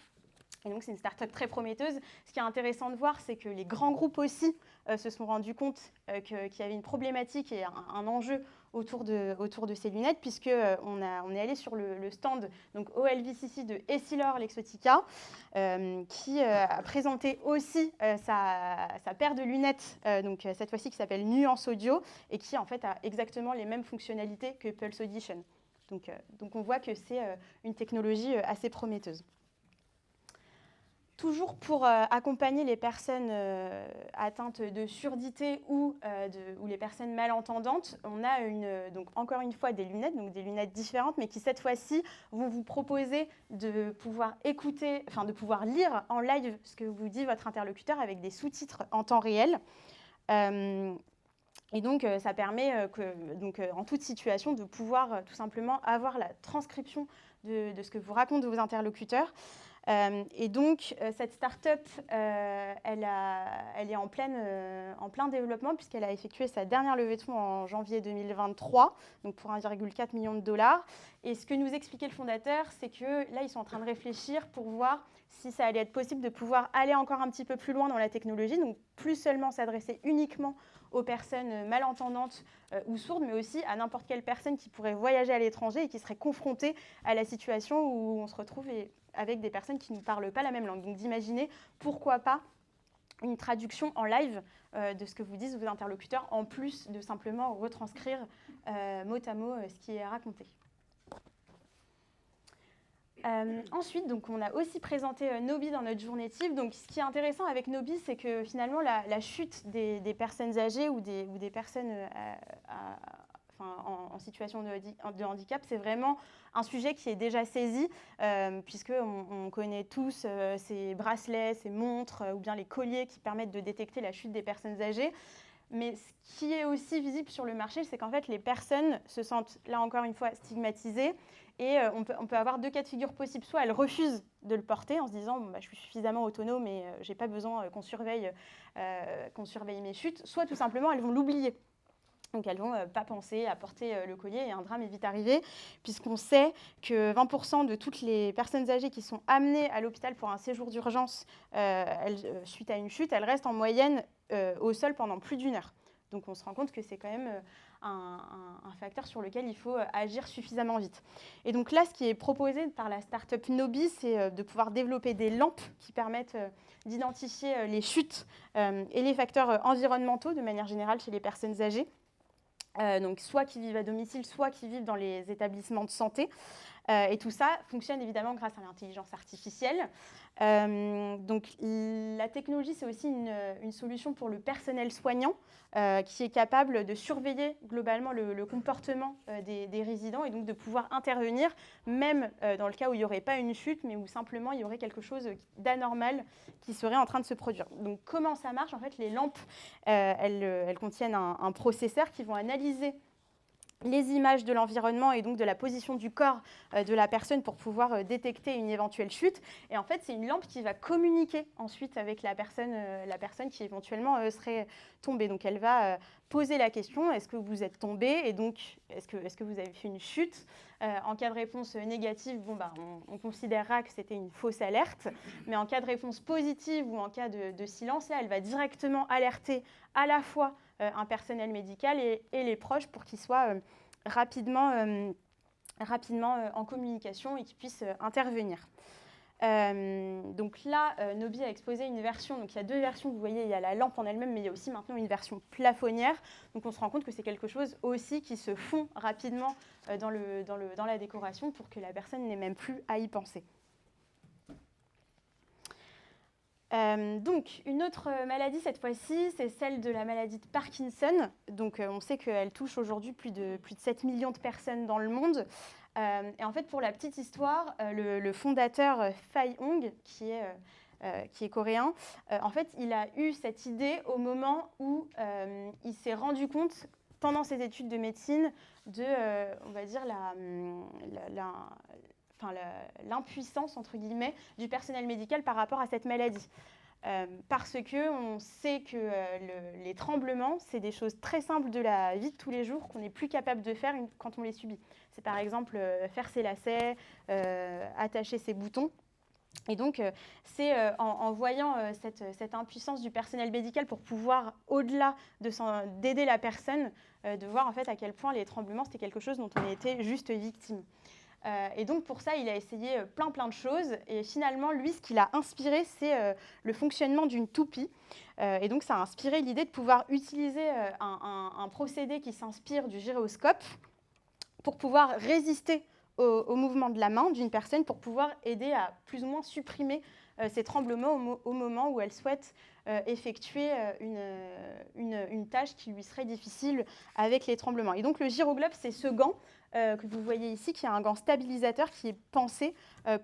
Et donc, c'est une start-up très prometteuse. Ce qui est intéressant de voir, c'est que les grands groupes aussi se sont rendus compte qu'il y avait une problématique et un enjeu autour de ces lunettes, puisqu'on est allé sur le stand donc OLVCC de EssilorLuxottica, qui a présenté aussi sa paire de lunettes, donc cette fois-ci qui s'appelle Nuance Audio, et qui en fait a exactement les mêmes fonctionnalités que Pulse Audition. Donc on voit que c'est une technologie assez prometteuse. Toujours pour accompagner les personnes atteintes de surdité ou les personnes malentendantes, on a donc encore une fois des lunettes différentes, mais qui cette fois-ci vont vous proposer de pouvoir écouter, de pouvoir lire en live ce que vous dit votre interlocuteur avec des sous-titres en temps réel. Et donc, ça permet, en toute situation, de pouvoir tout simplement avoir la transcription de ce que vous racontent vos interlocuteurs. Et donc, cette start-up, elle est en plein développement puisqu'elle a effectué sa dernière levée de fonds en janvier 2023, donc pour 1,4 million de dollars. Et ce que nous expliquait le fondateur, c'est que là, ils sont en train de réfléchir pour voir si ça allait être possible de pouvoir aller encore un petit peu plus loin dans la technologie, donc plus seulement s'adresser uniquement aux personnes malentendantes ou sourdes, mais aussi à n'importe quelle personne qui pourrait voyager à l'étranger et qui serait confrontée à la situation où on se retrouve avec des personnes qui ne parlent pas la même langue. Donc d'imaginer, pourquoi pas, une traduction en live de ce que vous disent vos interlocuteurs, en plus de simplement retranscrire mot à mot ce qui est raconté. Ensuite, donc, on a aussi présenté Nobi dans notre journée type. Donc, ce qui est intéressant avec Nobi, c'est que finalement, la chute des personnes âgées ou des personnes en situation de handicap, c'est vraiment un sujet qui est déjà saisi, puisqu'on connaît tous ces bracelets, ces montres, ou bien les colliers qui permettent de détecter la chute des personnes âgées. Mais ce qui est aussi visible sur le marché, c'est qu'en fait, les personnes se sentent, là encore une fois, stigmatisées. Et on peut avoir deux cas de figure possibles. Soit elles refusent de le porter en se disant je suis suffisamment autonome et je n'ai pas besoin qu'on surveille mes chutes. Soit tout simplement, elles vont l'oublier. Donc elles ne vont pas penser à porter le collier et un drame est vite arrivé, puisqu'on sait que 20% de toutes les personnes âgées qui sont amenées à l'hôpital pour un séjour d'urgence suite à une chute, elles restent en moyenne au sol pendant plus d'1 heure. Donc on se rend compte que c'est quand même un facteur sur lequel il faut agir suffisamment vite. Et donc là, ce qui est proposé par la start-up Nobi, c'est de pouvoir développer des lampes qui permettent d'identifier les chutes et les facteurs environnementaux de manière générale chez les personnes âgées. Donc soit qui vivent à domicile, soit qui vivent dans les établissements de santé. Et tout ça fonctionne évidemment grâce à l'intelligence artificielle. Donc la technologie, c'est aussi une solution pour le personnel soignant qui est capable de surveiller globalement le comportement des résidents et donc de pouvoir intervenir, même dans le cas où il n'y aurait pas une chute, mais où simplement il y aurait quelque chose d'anormal qui serait en train de se produire. Donc comment ça marche? En fait, les lampes, elles contiennent un processeur qui vont analyser les images de l'environnement et donc de la position du corps de la personne pour pouvoir détecter une éventuelle chute. Et en fait, c'est une lampe qui va communiquer ensuite avec la personne qui éventuellement serait tombée. Donc, elle va poser la question, est-ce que vous êtes tombé? Et donc, est-ce que vous avez fait une chute? En cas de réponse négative, on considérera que c'était une fausse alerte. Mais en cas de réponse positive ou en cas de silence, là, elle va directement alerter à la fois un personnel médical et les proches pour qu'ils soient rapidement en communication et qu'ils puissent intervenir. Donc là, Nobi a exposé une version, donc il y a deux versions, vous voyez, il y a la lampe en elle-même, mais il y a aussi maintenant une version plafonnière. Donc on se rend compte que c'est quelque chose aussi qui se fond rapidement dans la décoration pour que la personne n'ait même plus à y penser. Donc, une autre maladie, cette fois-ci, c'est celle de la maladie de Parkinson. Donc, on sait qu'elle touche aujourd'hui plus de 7 millions de personnes dans le monde. Et en fait, pour la petite histoire, le fondateur Fay Hong, qui est coréen, en fait, il a eu cette idée au moment où il s'est rendu compte, pendant ses études de médecine, de, on va dire, l'impuissance, entre guillemets, du personnel médical par rapport à cette maladie. Parce qu'on sait que les tremblements, c'est des choses très simples de la vie de tous les jours qu'on n'est plus capable de faire quand on les subit. C'est par exemple faire ses lacets, attacher ses boutons. Et donc, c'est en voyant cette impuissance du personnel médical pour pouvoir, au-delà d'aider la personne, de voir en fait à quel point les tremblements, c'était quelque chose dont on était juste victime. Et donc, pour ça, il a essayé plein de choses. Et finalement, lui, ce qui l'a inspiré, c'est le fonctionnement d'une toupie. Et donc, ça a inspiré l'idée de pouvoir utiliser un procédé qui s'inspire du gyroscope pour pouvoir résister au mouvement de la main d'une personne, pour pouvoir aider à plus ou moins supprimer ces tremblements au moment où elle souhaite effectuer une tâche qui lui serait difficile avec les tremblements. Et donc, le gyroglobe, c'est ce gant que vous voyez ici, qui est un gant stabilisateur qui est pensé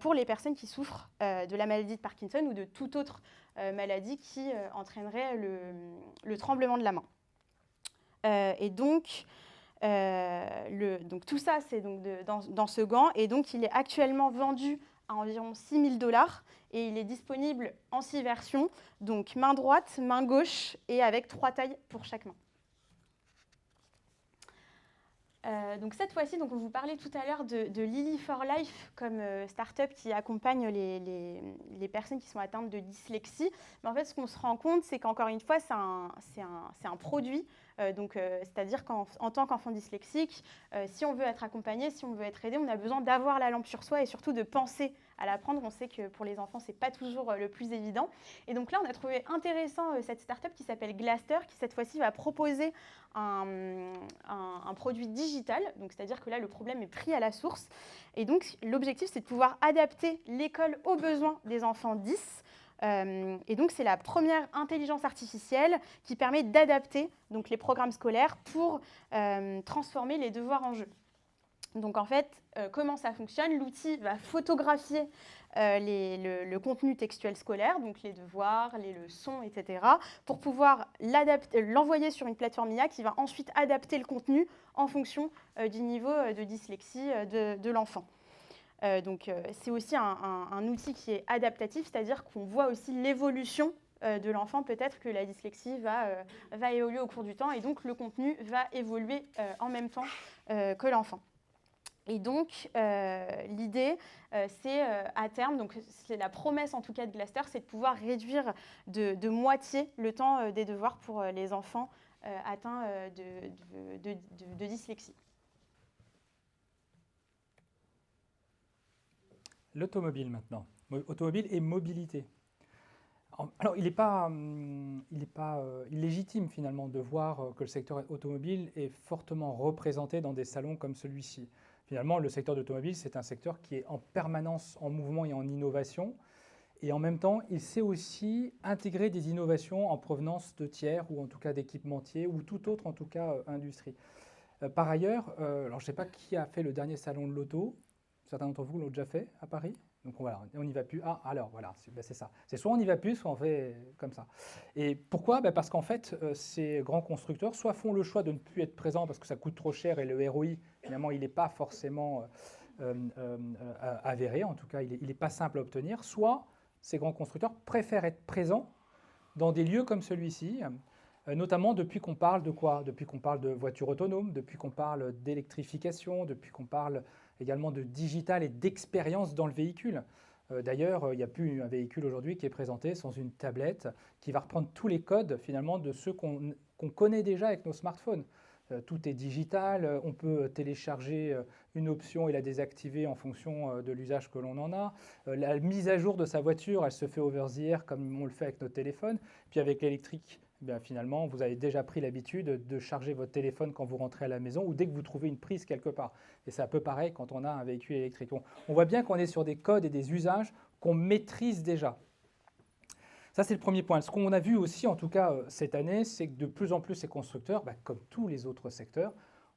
pour les personnes qui souffrent de la maladie de Parkinson ou de toute autre maladie qui entraînerait le tremblement de la main. Et donc, tout ça, c'est donc dans ce gant. Et donc, il est actuellement vendu à environ $6 000 et il est disponible en 6 versions, donc main droite, main gauche et avec 3 tailles pour chaque main. Donc cette fois-ci, on vous parlait tout à l'heure de Lily for Life comme start-up qui accompagne les personnes qui sont atteintes de dyslexie. Mais en fait, ce qu'on se rend compte, c'est qu'encore une fois, c'est un produit. C'est-à-dire qu'en tant qu'enfant dyslexique, si on veut être accompagné, si on veut être aidé, on a besoin d'avoir la lampe sur soi et surtout de penser à la prendre. On sait que pour les enfants, ce n'est pas toujours le plus évident. Et donc là, on a trouvé intéressant cette start-up qui s'appelle Glaster, qui cette fois-ci va proposer un produit digital. Donc, c'est-à-dire que là, le problème est pris à la source. Et donc, l'objectif, c'est de pouvoir adapter l'école aux besoins des enfants 10. Et donc, c'est la première intelligence artificielle qui permet d'adapter donc, les programmes scolaires pour transformer les devoirs en jeux. Donc, en fait, comment ça fonctionne? L'outil va photographier le contenu textuel scolaire, donc les devoirs, les leçons, etc., pour pouvoir l'envoyer sur une plateforme IA qui va ensuite adapter le contenu en fonction du niveau de dyslexie de l'enfant. C'est aussi un outil qui est adaptatif, c'est-à-dire qu'on voit aussi l'évolution de l'enfant. Peut-être que la dyslexie va évoluer au cours du temps et donc le contenu va évoluer en même temps que l'enfant. Et donc, l'idée, c'est à terme, donc c'est la promesse en tout cas de Glaster, c'est de pouvoir réduire de moitié le temps des devoirs pour les enfants atteints de dyslexie. L'automobile maintenant. Automobile et mobilité. Alors, il n'est pas illégitime finalement de voir que le secteur automobile est fortement représenté dans des salons comme celui-ci. Finalement, le secteur d'automobile, c'est un secteur qui est en permanence en mouvement et en innovation. Et en même temps, il sait aussi intégrer des innovations en provenance de tiers ou en tout cas d'équipementiers ou tout autre en tout cas industrie. Par ailleurs, alors je ne sais pas qui a fait le dernier salon de l'auto. Certains d'entre vous l'ont déjà fait à Paris. Donc voilà, on n'y va plus. Ah, alors voilà, c'est ça. C'est soit on n'y va plus, soit on fait comme ça. Et pourquoi? Parce qu'en fait, ces grands constructeurs soit font le choix de ne plus être présents parce que ça coûte trop cher et le ROI, finalement, il n'est pas forcément avéré. En tout cas, il n'est pas simple à obtenir. Soit ces grands constructeurs préfèrent être présents dans des lieux comme celui-ci, notamment depuis qu'on parle de quoi? Depuis qu'on parle de voitures autonomes, depuis qu'on parle d'électrification, depuis qu'on parle également de digital et d'expérience dans le véhicule. D'ailleurs, il n'y a plus un véhicule aujourd'hui qui est présenté sans une tablette qui va reprendre tous les codes finalement de ceux qu'on connaît déjà avec nos smartphones. Tout est digital, on peut télécharger une option et la désactiver en fonction de l'usage que l'on en a. La mise à jour de sa voiture, elle se fait over the air comme on le fait avec nos téléphones. Puis avec l'électrique, finalement, vous avez déjà pris l'habitude de charger votre téléphone quand vous rentrez à la maison ou dès que vous trouvez une prise quelque part. Et c'est un peu pareil quand on a un véhicule électrique. On voit bien qu'on est sur des codes et des usages qu'on maîtrise déjà. Ça, c'est le premier point. Ce qu'on a vu aussi, en tout cas cette année, c'est que de plus en plus ces constructeurs, comme tous les autres secteurs,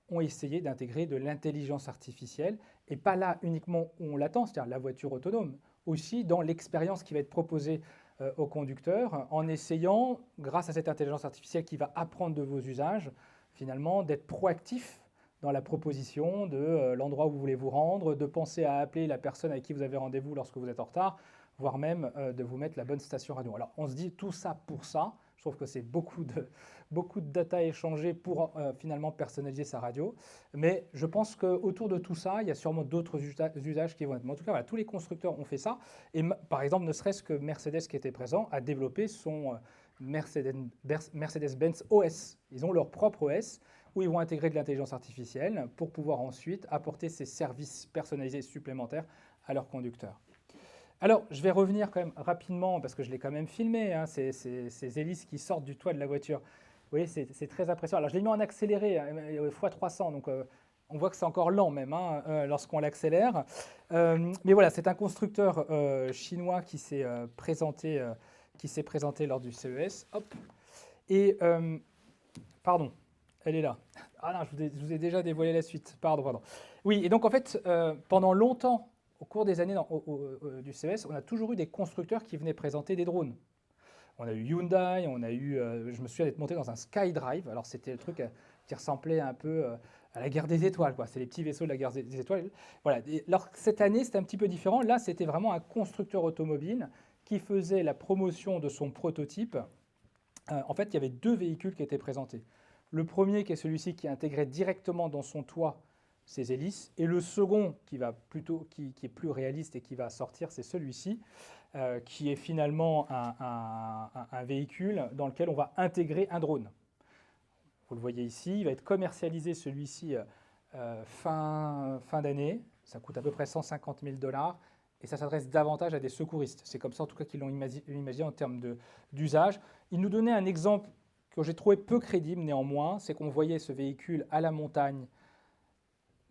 ont essayé d'intégrer de l'intelligence artificielle, et pas là uniquement où on l'attend, c'est-à-dire la voiture autonome, aussi dans l'expérience qui va être proposée aux conducteurs, en essayant, grâce à cette intelligence artificielle qui va apprendre de vos usages, finalement, d'être proactif dans la proposition de l'endroit où vous voulez vous rendre, de penser à appeler la personne avec qui vous avez rendez-vous lorsque vous êtes en retard, voire même de vous mettre la bonne station radio. Alors, on se dit tout ça pour ça. Je trouve que c'est beaucoup de data échangées pour finalement personnaliser sa radio. Mais je pense qu'autour de tout ça, il y a sûrement d'autres usages qui vont être. Mais en tout cas, voilà, tous les constructeurs ont fait ça. Et par exemple, ne serait-ce que Mercedes qui était présent a développé son Mercedes-Benz OS. Ils ont leur propre OS où ils vont intégrer de l'intelligence artificielle pour pouvoir ensuite apporter ces services personnalisés supplémentaires à leurs conducteurs. Alors, je vais revenir quand même rapidement, parce que je l'ai quand même filmé, hein, ces hélices qui sortent du toit de la voiture. Vous voyez, c'est très impressionnant. Alors, je l'ai mis en accéléré, x300, donc on voit que c'est encore lent même lorsqu'on l'accélère. Mais voilà, c'est un constructeur chinois qui s'est présenté lors du CES. Hop. Et, pardon, elle est là. Ah non, je vous ai déjà dévoilé la suite. Pardon. Oui, et donc en fait, pendant longtemps, au cours des années du CES, on a toujours eu des constructeurs qui venaient présenter des drones. On a eu Hyundai, on a eu, je me souviens d'être monté dans un SkyDrive. Alors c'était le truc qui ressemblait un peu à la guerre des étoiles, quoi. C'est les petits vaisseaux de la guerre des étoiles. Voilà. Alors cette année, c'était un petit peu différent. Là, c'était vraiment un constructeur automobile qui faisait la promotion de son prototype. En fait, il y avait deux véhicules qui étaient présentés. Le premier, qui est celui-ci qui intégrait directement dans son toit ces hélices, et le second qui est plus réaliste et qui va sortir, c'est celui-ci, qui est finalement un véhicule dans lequel on va intégrer un drone. Vous le voyez ici, il va être commercialisé celui-ci fin d'année, ça coûte à peu près 150 000 $, et ça s'adresse davantage à des secouristes. C'est comme ça en tout cas qu'ils l'ont imaginé en termes d'usage. Il nous donnait un exemple que j'ai trouvé peu crédible néanmoins, c'est qu'on voyait ce véhicule à la montagne.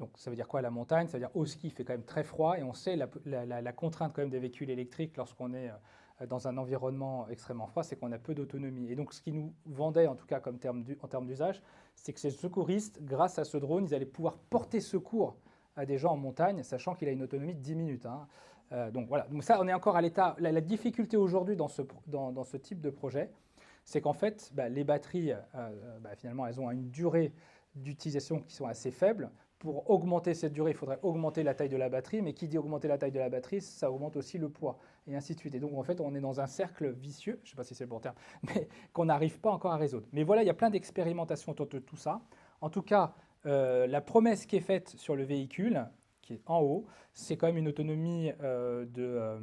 Donc ça veut dire quoi à la montagne? Ça veut dire au ski, il fait quand même très froid, et on sait la contrainte quand même des véhicules électriques lorsqu'on est dans un environnement extrêmement froid, c'est qu'on a peu d'autonomie. Et donc ce qui nous vendait en tout cas en termes d'usage, c'est que ces secouristes, grâce à ce drone, ils allaient pouvoir porter secours à des gens en montagne, sachant qu'il a une autonomie de 10 minutes. Donc voilà, donc ça on est encore à l'état. La difficulté aujourd'hui dans ce type de projet, c'est qu'en fait les batteries, finalement elles ont une durée d'utilisation qui sont assez faibles. Pour augmenter cette durée, il faudrait augmenter la taille de la batterie, mais qui dit augmenter la taille de la batterie, ça augmente aussi le poids, et ainsi de suite. Et donc en fait, on est dans un cercle vicieux, je ne sais pas si c'est le bon terme, mais qu'on n'arrive pas encore à résoudre. Mais voilà, il y a plein d'expérimentations autour de tout ça. En tout cas, la promesse qui est faite sur le véhicule, qui est en haut, c'est quand même une autonomie de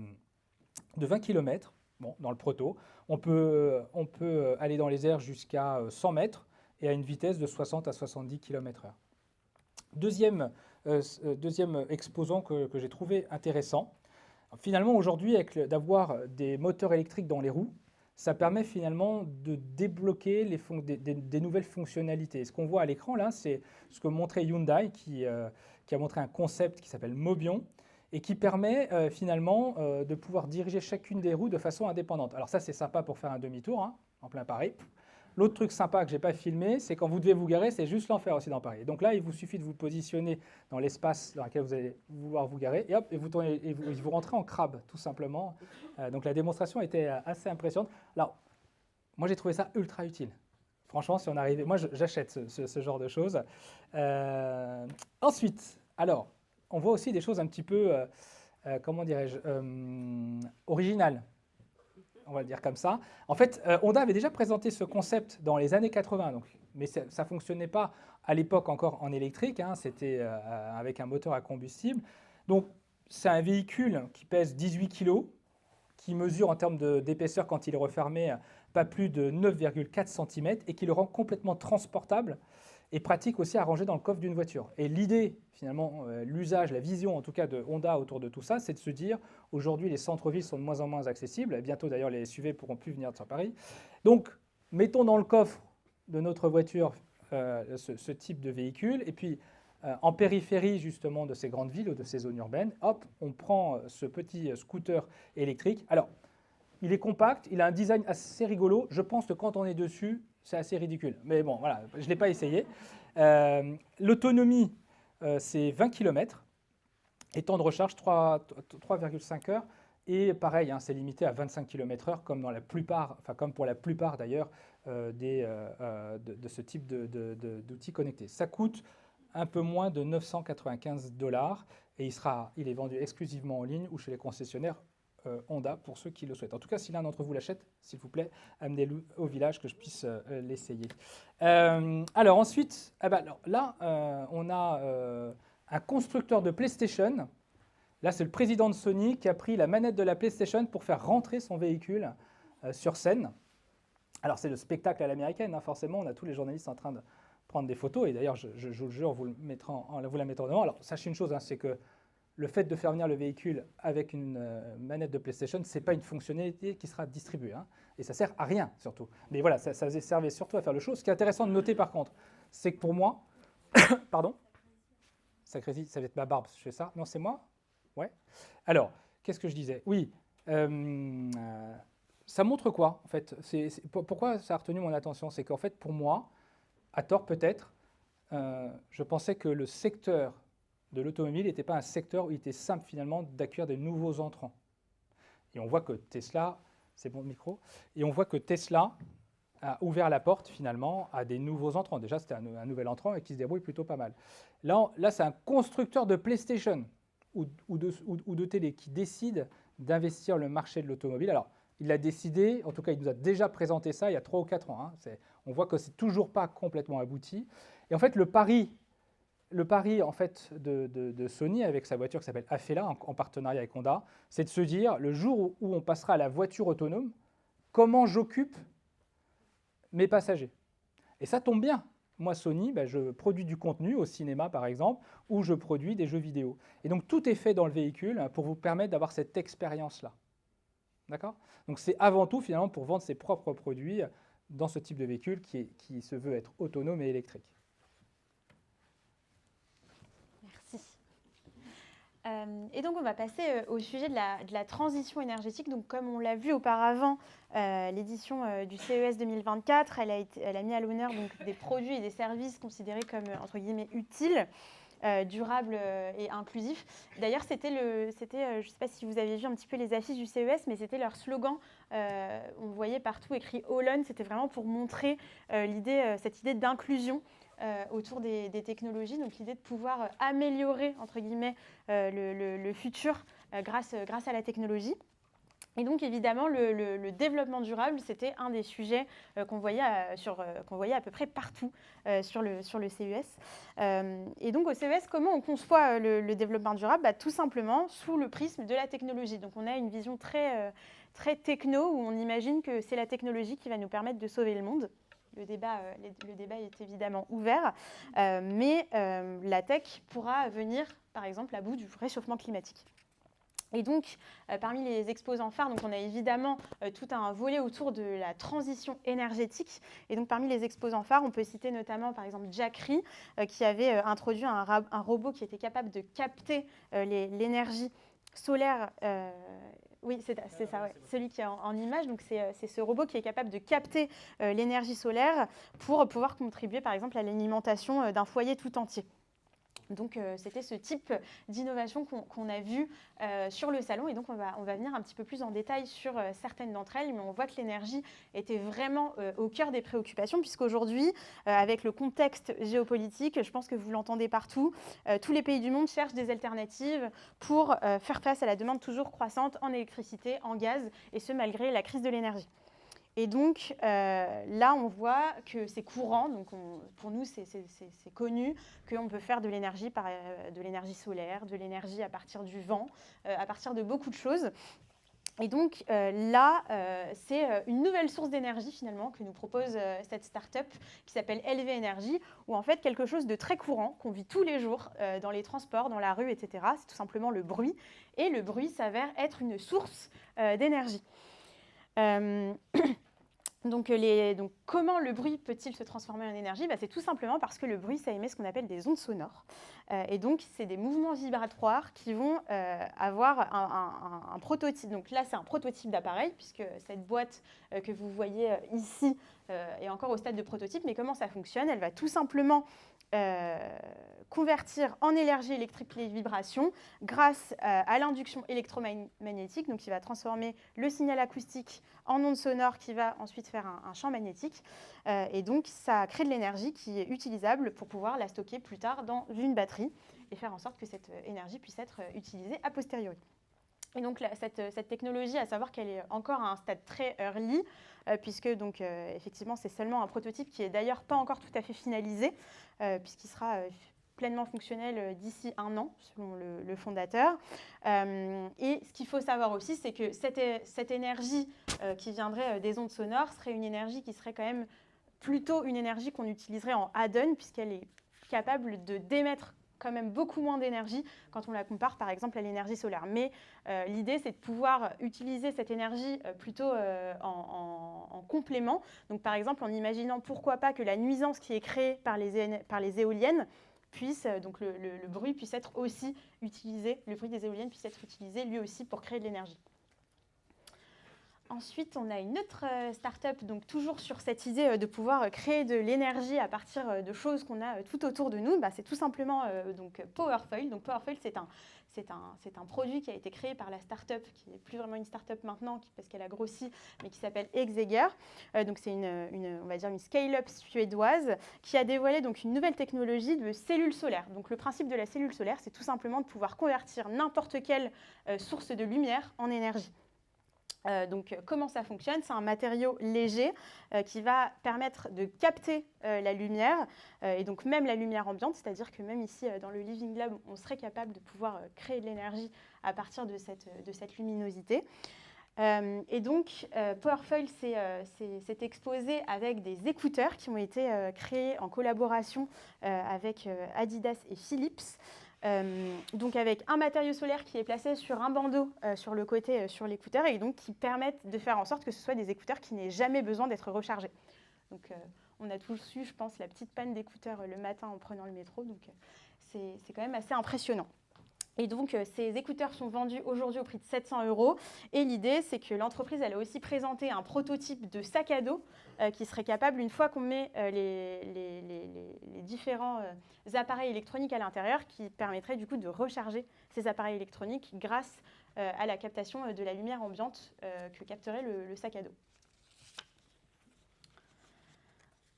20 km, dans le proto. On peut aller dans les airs jusqu'à 100 mètres et à une vitesse de 60 à 70 km/h. Deuxième exposant que j'ai trouvé intéressant. Finalement, aujourd'hui, d'avoir des moteurs électriques dans les roues, ça permet finalement de débloquer des nouvelles fonctionnalités. Ce qu'on voit à l'écran, là, c'est ce que montrait Hyundai, qui qui a montré un concept qui s'appelle Mobion et qui permet finalement de pouvoir diriger chacune des roues de façon indépendante. Alors ça, c'est sympa pour faire un demi-tour, hein, en plein Paris. L'autre truc sympa que je n'ai pas filmé, c'est quand vous devez vous garer, c'est juste l'enfer aussi dans Paris. Donc là, il vous suffit de vous positionner dans l'espace dans lequel vous allez vouloir vous garer, et hop, et vous tournez, et vous rentrez en crabe, tout simplement. Donc la démonstration était assez impressionnante. Alors, moi, j'ai trouvé ça ultra utile. Franchement, si on arrivait, moi, j'achète ce genre de choses. Ensuite, alors, on voit aussi des choses un petit peu, comment dirais-je, originales. On va le dire comme ça. En fait, Honda avait déjà présenté ce concept dans les années 80, donc, mais ça ne fonctionnait pas à l'époque encore en électrique, hein, c'était avec un moteur à combustible. Donc, c'est un véhicule qui pèse 18 kg, qui mesure en termes d'épaisseur quand il est refermé pas plus de 9,4 cm et qui le rend complètement transportable et pratique aussi à ranger dans le coffre d'une voiture. Et l'idée, finalement, l'usage, la vision en tout cas de Honda autour de tout ça, c'est de se dire, aujourd'hui les centres-villes sont de moins en moins accessibles, et bientôt d'ailleurs les SUV ne pourront plus venir sur Paris. Donc, mettons dans le coffre de notre voiture ce type de véhicule, et puis en périphérie justement de ces grandes villes ou de ces zones urbaines, hop, on prend ce petit scooter électrique. Alors, il est compact, il a un design assez rigolo. Je pense que quand on est dessus, c'est assez ridicule. Mais bon, voilà, je ne l'ai pas essayé. L'autonomie, c'est 20 km. Et temps de recharge, 3,5 heures. Et pareil, hein, c'est limité à 25 km/h, comme dans la plupart, enfin comme pour la plupart d'ailleurs de ce type d'outils connectés. Ça coûte un peu moins de 995 $ et il est vendu exclusivement en ligne ou chez les concessionnaires Honda pour ceux qui le souhaitent. En tout cas, si l'un d'entre vous l'achète, s'il vous plaît, amenez-le au village que je puisse l'essayer. Alors ensuite, alors, là, on a un constructeur de PlayStation. Là, c'est le président de Sony qui a pris la manette de la PlayStation pour faire rentrer son véhicule sur scène. Alors, c'est le spectacle à l'américaine, hein, forcément. On a tous les journalistes en train de prendre des photos. Et d'ailleurs, je vous le jure, vous la mettrez en avant. Alors, sachez une chose, hein, c'est que le fait de faire venir le véhicule avec une manette de PlayStation, ce n'est pas une fonctionnalité qui sera distribuée. Hein, et ça ne sert à rien, surtout. Mais voilà, ça servait surtout à faire le show. Ce qui est intéressant de noter, par contre, c'est que pour moi... Pardon ? Sacré-zi, ça va être ma barbe, je fais ça. Non, c'est moi ? Ouais. Alors, qu'est-ce que je disais ? Oui, ça montre quoi, en fait ? Pourquoi ça a retenu mon attention ? C'est qu'en fait, pour moi, à tort peut-être, je pensais que le secteur de l'automobile n'était pas un secteur où il était simple finalement d'accueillir des nouveaux entrants. Et on voit que Tesla, c'est bon le micro, et on voit que Tesla a ouvert la porte finalement à des nouveaux entrants. Déjà, c'était un nouvel entrant et qui se débrouille plutôt pas mal. Là c'est un constructeur de PlayStation ou de télé qui décide d'investir le marché de l'automobile. Alors, il l'a décidé, en tout cas, il nous a déjà présenté ça il y a 3 ou 4 ans. Hein. On voit que ce n'est toujours pas complètement abouti. Et en fait, le pari en fait, de Sony avec sa voiture qui s'appelle Afeela, en partenariat avec Honda, c'est de se dire, le jour où on passera à la voiture autonome, comment j'occupe mes passagers. Et ça tombe bien. Moi, Sony, je produis du contenu au cinéma, par exemple, ou je produis des jeux vidéo. Et donc, tout est fait dans le véhicule pour vous permettre d'avoir cette expérience-là. D'accord ? Donc, c'est avant tout, finalement, pour vendre ses propres produits dans ce type de véhicule qui se veut être autonome et électrique. Et donc, on va passer au sujet de la transition énergétique. Donc, comme on l'a vu auparavant, l'édition du CES 2024, elle a mis à l'honneur des produits et des services considérés comme, entre guillemets, utiles, durables et inclusifs. D'ailleurs, je ne sais pas si vous avez vu un petit peu les affiches du CES, mais c'était leur slogan. On voyait partout écrit « All On ». C'était vraiment pour montrer cette idée d'inclusion autour des technologies, donc l'idée de pouvoir améliorer, entre guillemets, le futur grâce à la technologie. Et donc, évidemment, le développement durable, c'était un des sujets qu'on voyait à peu près partout sur le CES. Et donc, au CES, comment on conçoit le développement durable ? Tout simplement sous le prisme de la technologie. Donc, on a une vision très techno, où on imagine que c'est la technologie qui va nous permettre de sauver le monde. Le débat est évidemment ouvert, mais la tech pourra venir, par exemple, à bout du réchauffement climatique. Et donc, parmi les exposants phares, donc on a évidemment tout un volet autour de la transition énergétique. Et donc, parmi les exposants phares, on peut citer notamment, par exemple, Jackery, qui avait introduit un robot qui était capable de capter l'énergie solaire. Oui, c'est ça, ouais. Celui qui est en image. Donc, c'est ce robot qui est capable de capter l'énergie solaire pour pouvoir contribuer, par exemple, à l'alimentation d'un foyer tout entier. Donc, c'était ce type d'innovation qu'on a vu sur le salon. Et donc, on va venir un petit peu plus en détail sur certaines d'entre elles. Mais on voit que l'énergie était vraiment au cœur des préoccupations, puisqu'aujourd'hui, avec le contexte géopolitique, je pense que vous l'entendez partout, tous les pays du monde cherchent des alternatives pour faire face à la demande toujours croissante en électricité, en gaz, et ce, malgré la crise de l'énergie. Et donc, là, on voit que c'est courant, donc pour nous, c'est connu qu'on peut faire de l'énergie solaire, de l'énergie à partir du vent, à partir de beaucoup de choses. Et donc, là, c'est une nouvelle source d'énergie, finalement, que nous propose cette start-up qui s'appelle LV Energy, où, en fait, quelque chose de très courant, qu'on vit tous les jours dans les transports, dans la rue, etc., c'est tout simplement le bruit. Et le bruit s'avère être une source d'énergie. Donc, comment le bruit peut-il se transformer en énergie ? C'est tout simplement parce que le bruit, ça émet ce qu'on appelle des ondes sonores. Et donc, c'est des mouvements vibratoires qui vont avoir un prototype. Donc là, c'est un prototype d'appareil, puisque cette boîte que vous voyez ici est encore au stade de prototype. Mais comment ça fonctionne ? Elle va tout simplement convertir en énergie électrique les vibrations grâce à l'induction électromagnétique, donc qui va transformer le signal acoustique en onde sonore qui va ensuite faire un champ magnétique. Et donc, ça crée de l'énergie qui est utilisable pour pouvoir la stocker plus tard dans une batterie et faire en sorte que cette énergie puisse être utilisée a posteriori. Et donc, cette technologie, à savoir qu'elle est encore à un stade très early, puisque donc, effectivement, c'est seulement un prototype qui n'est d'ailleurs pas encore tout à fait finalisé, puisqu'il sera pleinement fonctionnel d'ici 1 an, selon le fondateur. Et ce qu'il faut savoir aussi, c'est que cette énergie qui viendrait des ondes sonores serait une énergie qui serait quand même plutôt une énergie qu'on utiliserait en add-on, puisqu'elle est capable de d'émettre quand même beaucoup moins d'énergie quand on la compare par exemple à l'énergie solaire. Mais l'idée, c'est de pouvoir utiliser cette énergie plutôt en complément. Donc par exemple, en imaginant pourquoi pas que la nuisance qui est créée par les éoliennes puisse, donc le bruit puisse être aussi utilisé, le bruit des éoliennes puisse être utilisé lui aussi pour créer de l'énergie. Ensuite, on a une autre start-up, donc toujours sur cette idée de pouvoir créer de l'énergie à partir de choses qu'on a tout autour de nous. C'est tout simplement donc Powerfoil. Donc Powerfoil, c'est un produit qui a été créé par la start-up, qui n'est plus vraiment une start-up maintenant parce qu'elle a grossi, mais qui s'appelle Exeger. Donc c'est on va dire une scale-up suédoise qui a dévoilé donc une nouvelle technologie de cellules solaires. Donc le principe de la cellule solaire, c'est tout simplement de pouvoir convertir n'importe quelle source de lumière en énergie. Donc, comment ça fonctionne ? C'est un matériau léger qui va permettre de capter la lumière, et donc même la lumière ambiante, c'est-à-dire que même ici, dans le Living Lab, on serait capable de pouvoir créer de l'énergie à partir de cette luminosité. Et donc, Powerfoil s'est exposé avec des écouteurs qui ont été créés en collaboration avec Adidas et Philips. Donc avec un matériau solaire qui est placé sur un bandeau sur le côté sur l'écouteur et donc qui permettent de faire en sorte que ce soit des écouteurs qui n'aient jamais besoin d'être rechargés. Donc on a tous eu, je pense, la petite panne d'écouteurs le matin en prenant le métro, donc c'est quand même assez impressionnant. Et donc, ces écouteurs sont vendus aujourd'hui au prix de 700 €. Et l'idée, c'est que l'entreprise elle a aussi présenté un prototype de sac à dos qui serait capable, une fois qu'on met les différents appareils électroniques à l'intérieur, qui permettrait du coup de recharger ces appareils électroniques grâce à la captation de la lumière ambiante que capterait le sac à dos.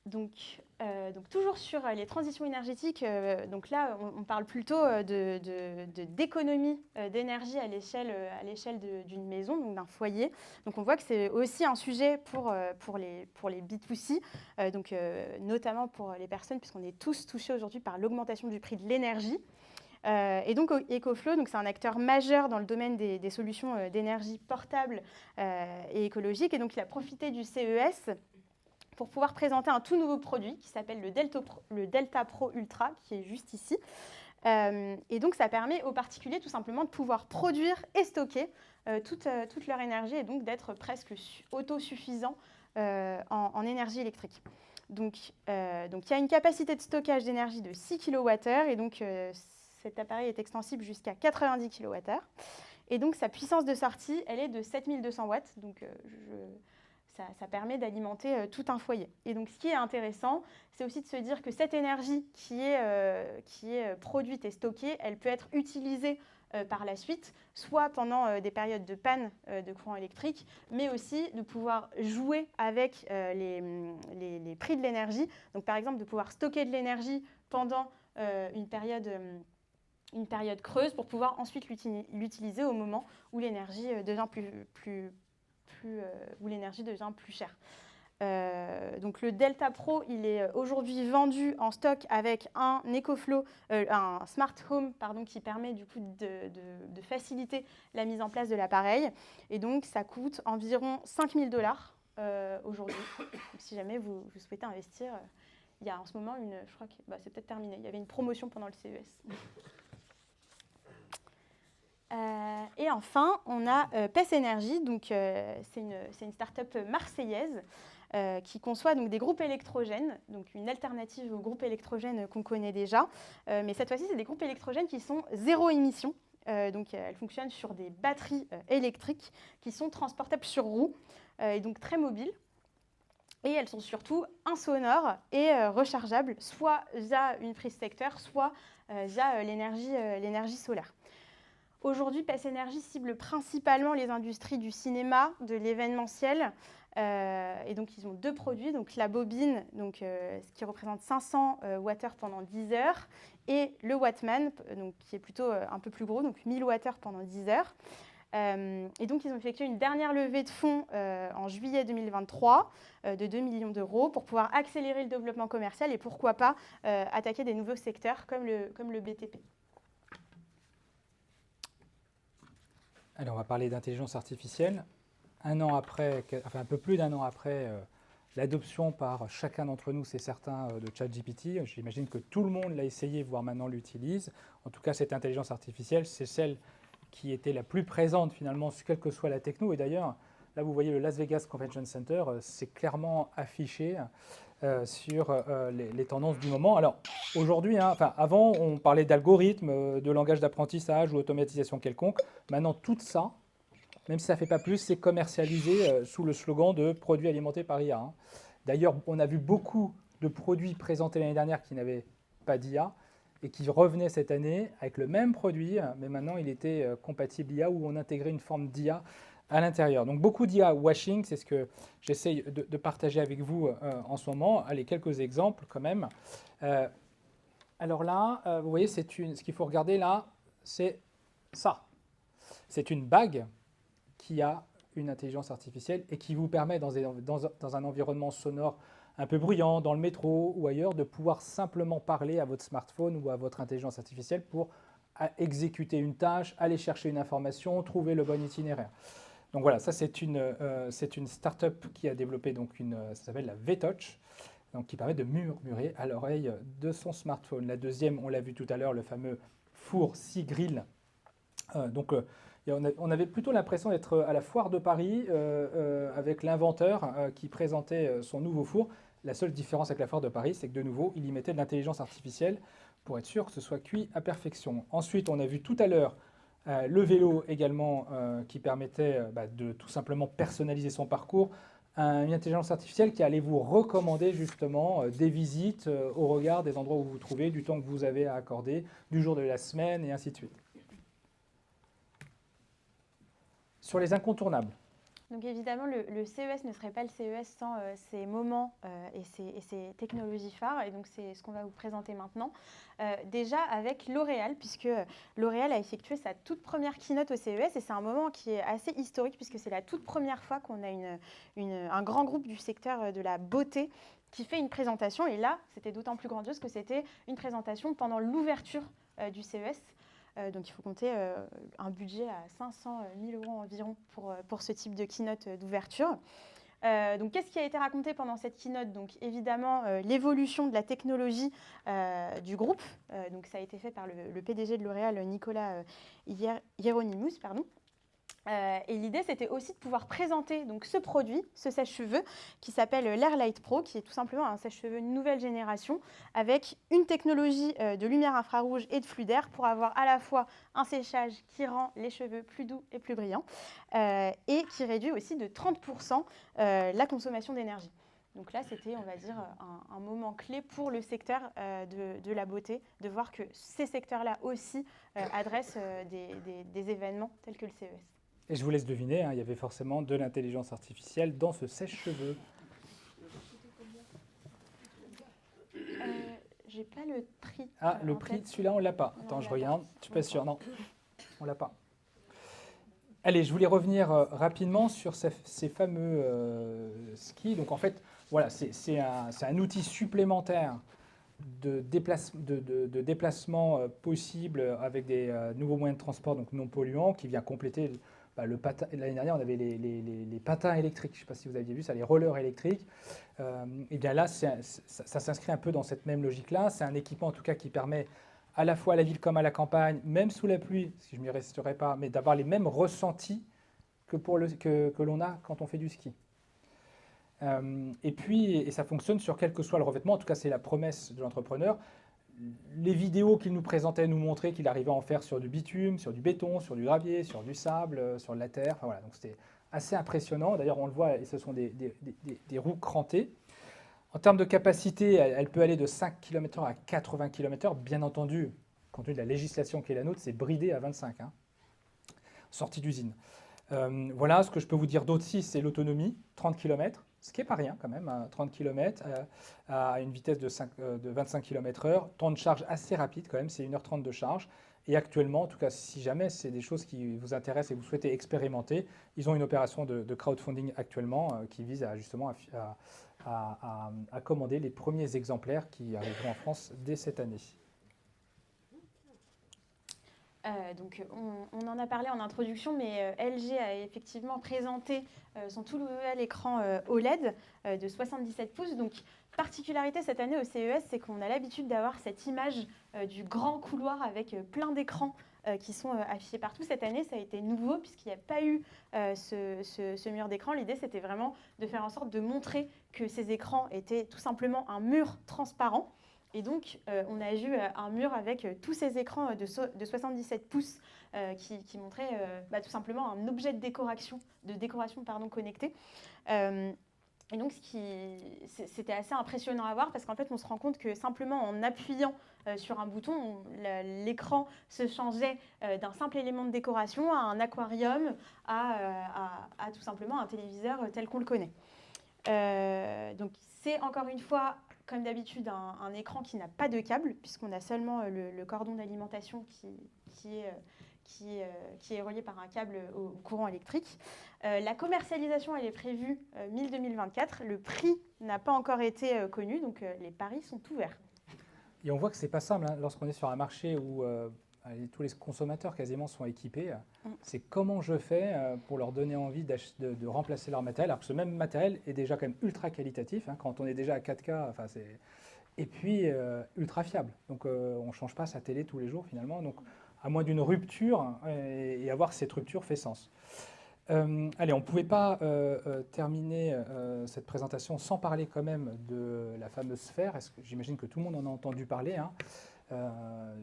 Donc, toujours sur les transitions énergétiques, donc là, on parle plutôt d'économie d'énergie à l'échelle d'une maison, donc d'un foyer. Donc, on voit que c'est aussi un sujet pour les B2C, donc, notamment pour les personnes, puisqu'on est tous touchés aujourd'hui par l'augmentation du prix de l'énergie. Et donc, EcoFlow, donc c'est un acteur majeur dans le domaine des solutions d'énergie portables et écologiques. Et donc, il a profité du CES pour pouvoir présenter un tout nouveau produit qui s'appelle le Delta Pro Ultra, qui est juste ici, Et donc, ça permet aux particuliers tout simplement de pouvoir produire et stocker toute leur énergie et donc d'être presque autosuffisants en énergie électrique. Donc, il y a une capacité de stockage d'énergie de 6 kWh et donc cet appareil est extensible jusqu'à 90 kWh. Et donc, sa puissance de sortie, elle est de 7200 watts. Donc, ça permet d'alimenter tout un foyer. Et donc, ce qui est intéressant, c'est aussi de se dire que cette énergie qui est produite et stockée, elle peut être utilisée par la suite, soit pendant des périodes de panne de courant électrique, mais aussi de pouvoir jouer avec les prix de l'énergie. Donc, par exemple, de pouvoir stocker de l'énergie pendant une période creuse pour pouvoir ensuite l'utiliser au moment où l'énergie devient plus chère. Donc le Delta Pro, il est aujourd'hui vendu en stock avec un EcoFlow, un Smart Home qui permet du coup de faciliter la mise en place de l'appareil. Et donc ça coûte environ 5 000 $ aujourd'hui. Donc, si jamais vous souhaitez investir, il y a en ce moment je crois que c'est peut-être terminé, il y avait une promotion pendant le CES. Et enfin, on a PES Energy, donc c'est une start-up marseillaise qui conçoit donc des groupes électrogènes, donc une alternative aux groupes électrogènes qu'on connaît déjà. Mais cette fois-ci, c'est des groupes électrogènes qui sont zéro émission. Donc elles fonctionnent sur des batteries électriques qui sont transportables sur roues et donc très mobiles. Et elles sont surtout insonores et rechargeables, soit via une prise secteur, soit via l'énergie solaire. Aujourd'hui, PES Energy cible principalement les industries du cinéma, de l'événementiel. Et donc, ils ont 2 produits. Donc, la bobine, ce qui représente 500 Wh pendant 10 heures. Et le Wattman, qui est plutôt un peu plus gros, donc 1000 Wh pendant 10 heures. Et donc, ils ont effectué une dernière levée de fonds en juillet 2023 de 2 millions d'euros pour pouvoir accélérer le développement commercial et pourquoi pas attaquer des nouveaux secteurs comme le BTP. Alors, on va parler d'intelligence artificielle. Un peu plus d'1 an après l'adoption par chacun d'entre nous, c'est certain, de ChatGPT. J'imagine que tout le monde l'a essayé, voire maintenant l'utilise. En tout cas, cette intelligence artificielle, c'est celle qui était la plus présente finalement, quelle que soit la techno. Et d'ailleurs, là, vous voyez le Las Vegas Convention Center, c'est clairement affiché sur les tendances du moment. Alors, aujourd'hui, avant, on parlait d'algorithmes, de langage d'apprentissage ou automatisation quelconque. Maintenant, tout ça, même si ça ne fait pas plus, c'est commercialisé sous le slogan de produits alimentés par IA. D'ailleurs, on a vu beaucoup de produits présentés l'année dernière qui n'avaient pas d'IA et qui revenaient cette année avec le même produit, mais maintenant il était compatible IA ou on intégrait une forme d'IA à l'intérieur. Donc beaucoup d'IA washing, c'est ce que j'essaye de partager avec vous en ce moment. Allez, quelques exemples quand même. Alors là, vous voyez, ce qu'il faut regarder là, c'est ça. C'est une bague qui a une intelligence artificielle et qui vous permet, dans un environnement sonore un peu bruyant, dans le métro ou ailleurs, de pouvoir simplement parler à votre smartphone ou à votre intelligence artificielle pour exécuter une tâche, aller chercher une information, trouver le bon itinéraire. Donc voilà, ça c'est une start-up qui a développé ça s'appelle la V-Touch, donc qui permet de murmurer à l'oreille de son smartphone. La deuxième, on l'a vu tout à l'heure, le fameux four Sea-Grill. On avait plutôt l'impression d'être à la foire de Paris avec l'inventeur qui présentait son nouveau four. La seule différence avec la foire de Paris, c'est que de nouveau, il y mettait de l'intelligence artificielle pour être sûr que ce soit cuit à perfection. Ensuite, on a vu tout à l'heure le vélo également qui permettait de tout simplement personnaliser son parcours. Une intelligence artificielle qui allait vous recommander justement des visites au regard des endroits où vous vous trouvez, du temps que vous avez à accorder, du jour de la semaine et ainsi de suite. Sur les incontournables. Donc évidemment, le CES ne serait pas le CES sans ces moments et ces technologies phares. Et donc c'est ce qu'on va vous présenter maintenant. Déjà avec L'Oréal, puisque L'Oréal a effectué sa toute première keynote au CES. Et c'est un moment qui est assez historique, puisque c'est la toute première fois qu'on a un grand groupe du secteur de la beauté qui fait une présentation. Et là, c'était d'autant plus grandiose que c'était une présentation pendant l'ouverture du CES. Donc il faut compter un budget à 500 000 € environ pour ce type de keynote d'ouverture. Donc, qu'est-ce qui a été raconté pendant cette keynote? Donc, évidemment, l'évolution de la technologie du groupe. Donc, ça a été fait par le PDG de L'Oréal, Nicolas Hieronymus, pardon. Et l'idée, c'était aussi de pouvoir présenter donc, ce produit, ce sèche-cheveux, qui s'appelle l'Airlight Pro, qui est tout simplement un sèche-cheveux nouvelle génération, avec une technologie de lumière infrarouge et de flux d'air pour avoir à la fois un séchage qui rend les cheveux plus doux et plus brillants, et qui réduit aussi de 30% la consommation d'énergie. Donc là, c'était, on va dire, un moment clé pour le secteur de la beauté, de voir que ces secteurs-là aussi adressent des événements tels que le CES. Et je vous laisse deviner, hein, il y avait forcément de l'intelligence artificielle dans ce sèche-cheveux. J'ai pas le prix. Ah, le prix de celui-là, on l'a pas. Attends, je regarde. Je suis pas sûr. Non, on l'a pas. Allez, je voulais revenir rapidement sur ces fameux skis. Donc en fait, voilà, c'est un outil supplémentaire de déplacement possible avec des nouveaux moyens de transport donc non polluants qui vient compléter le patin. L'année dernière, on avait les patins électriques. Je ne sais pas si vous aviez vu ça, les rollers électriques. Et bien là, ça s'inscrit un peu dans cette même logique-là. C'est un équipement en tout cas qui permet à la fois à la ville comme à la campagne, même sous la pluie, si je ne m'y resterai pas, mais d'avoir les mêmes ressentis que l'on a quand on fait du ski. Et puis, et ça fonctionne sur quel que soit le revêtement, en tout cas c'est la promesse de l'entrepreneur. Les vidéos qu'il nous présentait nous montraient qu'il arrivait à en faire sur du bitume, sur du béton, sur du gravier, sur du sable, sur de la terre. Enfin, voilà, donc c'était assez impressionnant. D'ailleurs, on le voit, et ce sont des roues crantées. En termes de capacité, elle peut aller de 5 km/h à 80 km/h. Bien entendu, compte tenu de la législation qui est la nôtre, c'est bridé à 25, hein, sortie d'usine. Voilà, ce que je peux vous dire d'autre, c'est l'autonomie, 30 km, ce qui n'est pas rien quand même, hein, 30 km à une vitesse de 25 km/h, temps de charge assez rapide quand même, c'est 1h30 de charge. Et actuellement, en tout cas, si jamais c'est des choses qui vous intéressent et que vous souhaitez expérimenter, ils ont une opération de crowdfunding actuellement qui vise justement à commander les premiers exemplaires qui arriveront en France dès cette année. Donc, on en a parlé en introduction, mais LG a effectivement présenté son tout nouvel écran OLED de 77 pouces. Donc, particularité cette année au CES, c'est qu'on a l'habitude d'avoir cette image du grand couloir avec plein d'écrans qui sont affichés partout. Cette année, ça a été nouveau puisqu'il n'y a pas eu ce mur d'écran. L'idée, c'était vraiment de faire en sorte de montrer que ces écrans étaient tout simplement un mur transparent. Et donc, on a vu un mur avec tous ces écrans de 77 pouces qui montraient tout simplement un objet de décoration connecté. Et donc, c'était assez impressionnant à voir parce qu'en fait, on se rend compte que simplement en appuyant sur un bouton, l'écran se changeait d'un simple élément de décoration à un aquarium, à tout simplement un téléviseur tel qu'on le connaît. Donc, c'est encore une fois, comme d'habitude, un écran qui n'a pas de câble, puisqu'on a seulement le cordon d'alimentation qui est relié par un câble au courant électrique. La commercialisation, elle est prévue mi-2024. Le prix n'a pas encore été connu, donc les paris sont ouverts. Et on voit que ce n'est pas simple, hein, lorsqu'on est sur un marché où tous les consommateurs quasiment sont équipés. C'est comment je fais pour leur donner envie de remplacer leur matériel, alors que ce même matériel est déjà quand même ultra qualitatif, hein, quand on est déjà à 4K, enfin et puis ultra fiable. Donc on ne change pas sa télé tous les jours finalement, donc à moins d'une rupture, et avoir cette rupture fait sens. Allez, on ne pouvait pas terminer cette présentation sans parler quand même de la fameuse sphère. J'imagine que tout le monde en a entendu parler, hein.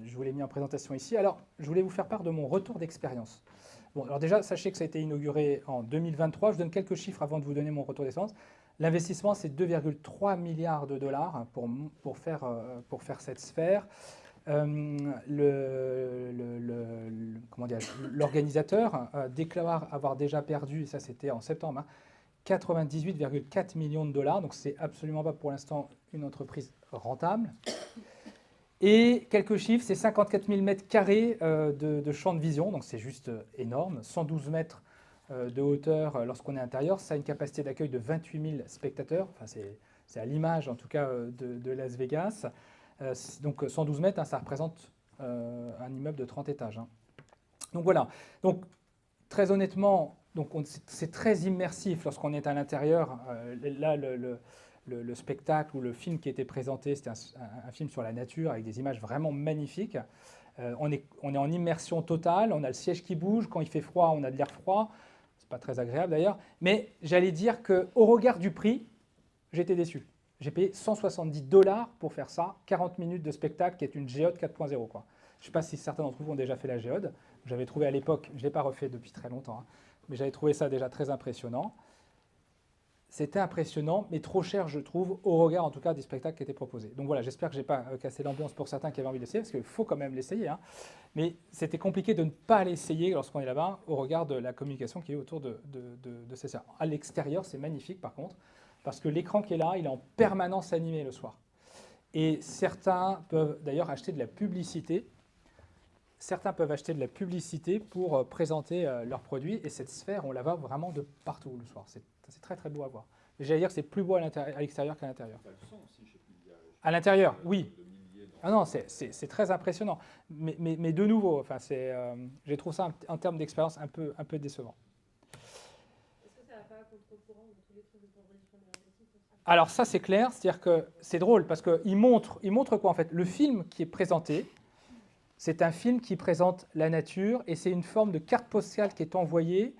Je vous l'ai mis en présentation ici. Alors, je voulais vous faire part de mon retour d'expérience. Bon, alors déjà, sachez que ça a été inauguré en 2023. Je donne quelques chiffres avant de vous donner mon retour d'expérience. L'investissement, c'est 2,3 milliards de dollars pour faire cette sphère. L'organisateur déclare avoir déjà perdu, et ça c'était en septembre, 98,4 millions de dollars. Donc, c'est absolument pas pour l'instant une entreprise rentable. Et quelques chiffres, c'est 54 000 mètres carrés de champ de vision, donc c'est juste énorme. 112 mètres de hauteur lorsqu'on est à l'intérieur. Ça a une capacité d'accueil de 28 000 spectateurs. Enfin, c'est à l'image, en tout cas, de Las Vegas. Donc 112 mètres, hein, ça représente un immeuble de 30 étages. Hein. Donc voilà. Donc, très honnêtement, Donc c'est très immersif lorsqu'on est à l'intérieur. Là, le spectacle ou le film qui était présenté, c'était un film sur la nature avec des images vraiment magnifiques. On est en immersion totale, on a le siège qui bouge, quand il fait froid, on a de l'air froid. C'est pas très agréable d'ailleurs. Mais j'allais dire qu'au regard du prix, j'étais déçu. J'ai payé 170 $ pour faire ça, 40 minutes de spectacle qui est une géode 4.0, quoi. Je ne sais pas si certains d'entre vous ont déjà fait la géode. J'avais trouvé à l'époque, je ne l'ai pas refait depuis très longtemps, hein, mais j'avais trouvé ça déjà très impressionnant. C'était impressionnant, mais trop cher, je trouve, au regard en tout cas des spectacles qui étaient proposés. Donc voilà, j'espère que je n'ai pas cassé l'ambiance pour certains qui avaient envie d'essayer, parce qu'il faut quand même l'essayer. Hein. Mais c'était compliqué de ne pas l'essayer lorsqu'on est là-bas, au regard de la communication qui est autour de ces serveurs. À l'extérieur, c'est magnifique par contre, parce que l'écran qui est là, il est en permanence animé le soir. Et certains peuvent d'ailleurs acheter de la publicité. Certains peuvent acheter de la publicité pour présenter leurs produits. Et cette sphère, on la voit vraiment de partout le soir. C'est très très beau à voir. Mais j'allais dire que c'est plus beau à l'extérieur qu'à l'intérieur. À l'intérieur, oui. Ah non, c'est très impressionnant. Mais de nouveau, enfin, j'ai trouvé ça en termes d'expérience un peu décevant. Est-ce que ça va pas contre-courant de tous les trucs de production énergétique? Alors ça, c'est clair. C'est-à-dire que c'est drôle parce qu'il montre quoi en fait? Le film qui est présenté, c'est un film qui présente la nature et c'est une forme de carte postale qui est envoyée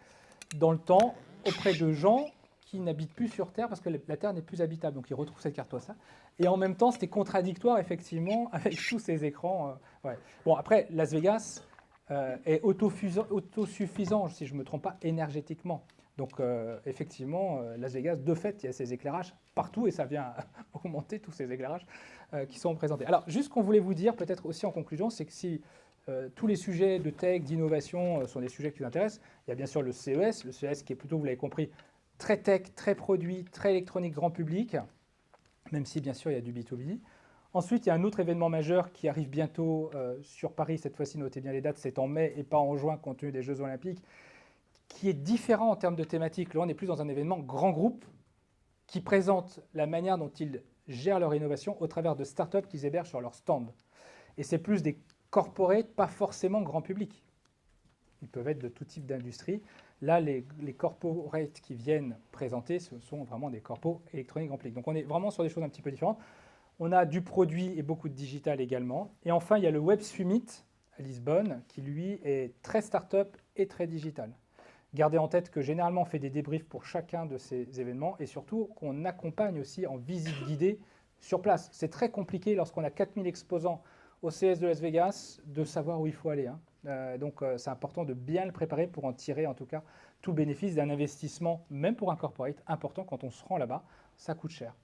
dans le temps auprès de gens qui n'habitent plus sur Terre parce que la Terre n'est plus habitable. Donc ils retrouvent cette carte postale. Et en même temps, c'était contradictoire effectivement avec tous ces écrans. Ouais. Bon, après, Las Vegas est autosuffisant, si je ne me trompe pas, énergétiquement. Donc effectivement, Las Vegas, de fait, il y a ces éclairages partout et ça vient augmenter tous ces éclairages qui sont présentés. Alors, juste ce qu'on voulait vous dire, peut-être aussi en conclusion, c'est que si tous les sujets de tech, d'innovation sont des sujets qui vous intéressent, il y a bien sûr le CES qui est plutôt, vous l'avez compris, très tech, très produit, très électronique grand public, même si bien sûr il y a du B2B. Ensuite, il y a un autre événement majeur qui arrive bientôt sur Paris, cette fois-ci, notez bien les dates, c'est en mai et pas en juin compte tenu des Jeux Olympiques, qui est différent en termes de thématique. Là, on est plus dans un événement grand groupe qui présente la manière dont ils gèrent leur innovation au travers de startups qu'ils hébergent sur leur stand. Et c'est plus des corporates, pas forcément grand public. Ils peuvent être de tout type d'industrie. Là, les corporates qui viennent présenter, ce sont vraiment des corpos électroniques grand public. Donc on est vraiment sur des choses un petit peu différentes. On a du produit et beaucoup de digital également. Et enfin, il y a le Web Summit à Lisbonne, qui lui est très startup et très digital. Gardez en tête que généralement on fait des débriefs pour chacun de ces événements et surtout qu'on accompagne aussi en visite guidée sur place. C'est très compliqué lorsqu'on a 4000 exposants au CS de Las Vegas de savoir où il faut aller. Hein. Donc c'est important de bien le préparer pour en tirer en tout cas tout le bénéfice d'un investissement, même pour un corporate, important quand on se rend là-bas, ça coûte cher.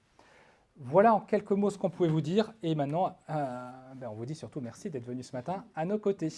Voilà en quelques mots ce qu'on pouvait vous dire et maintenant on vous dit surtout merci d'être venu ce matin à nos côtés.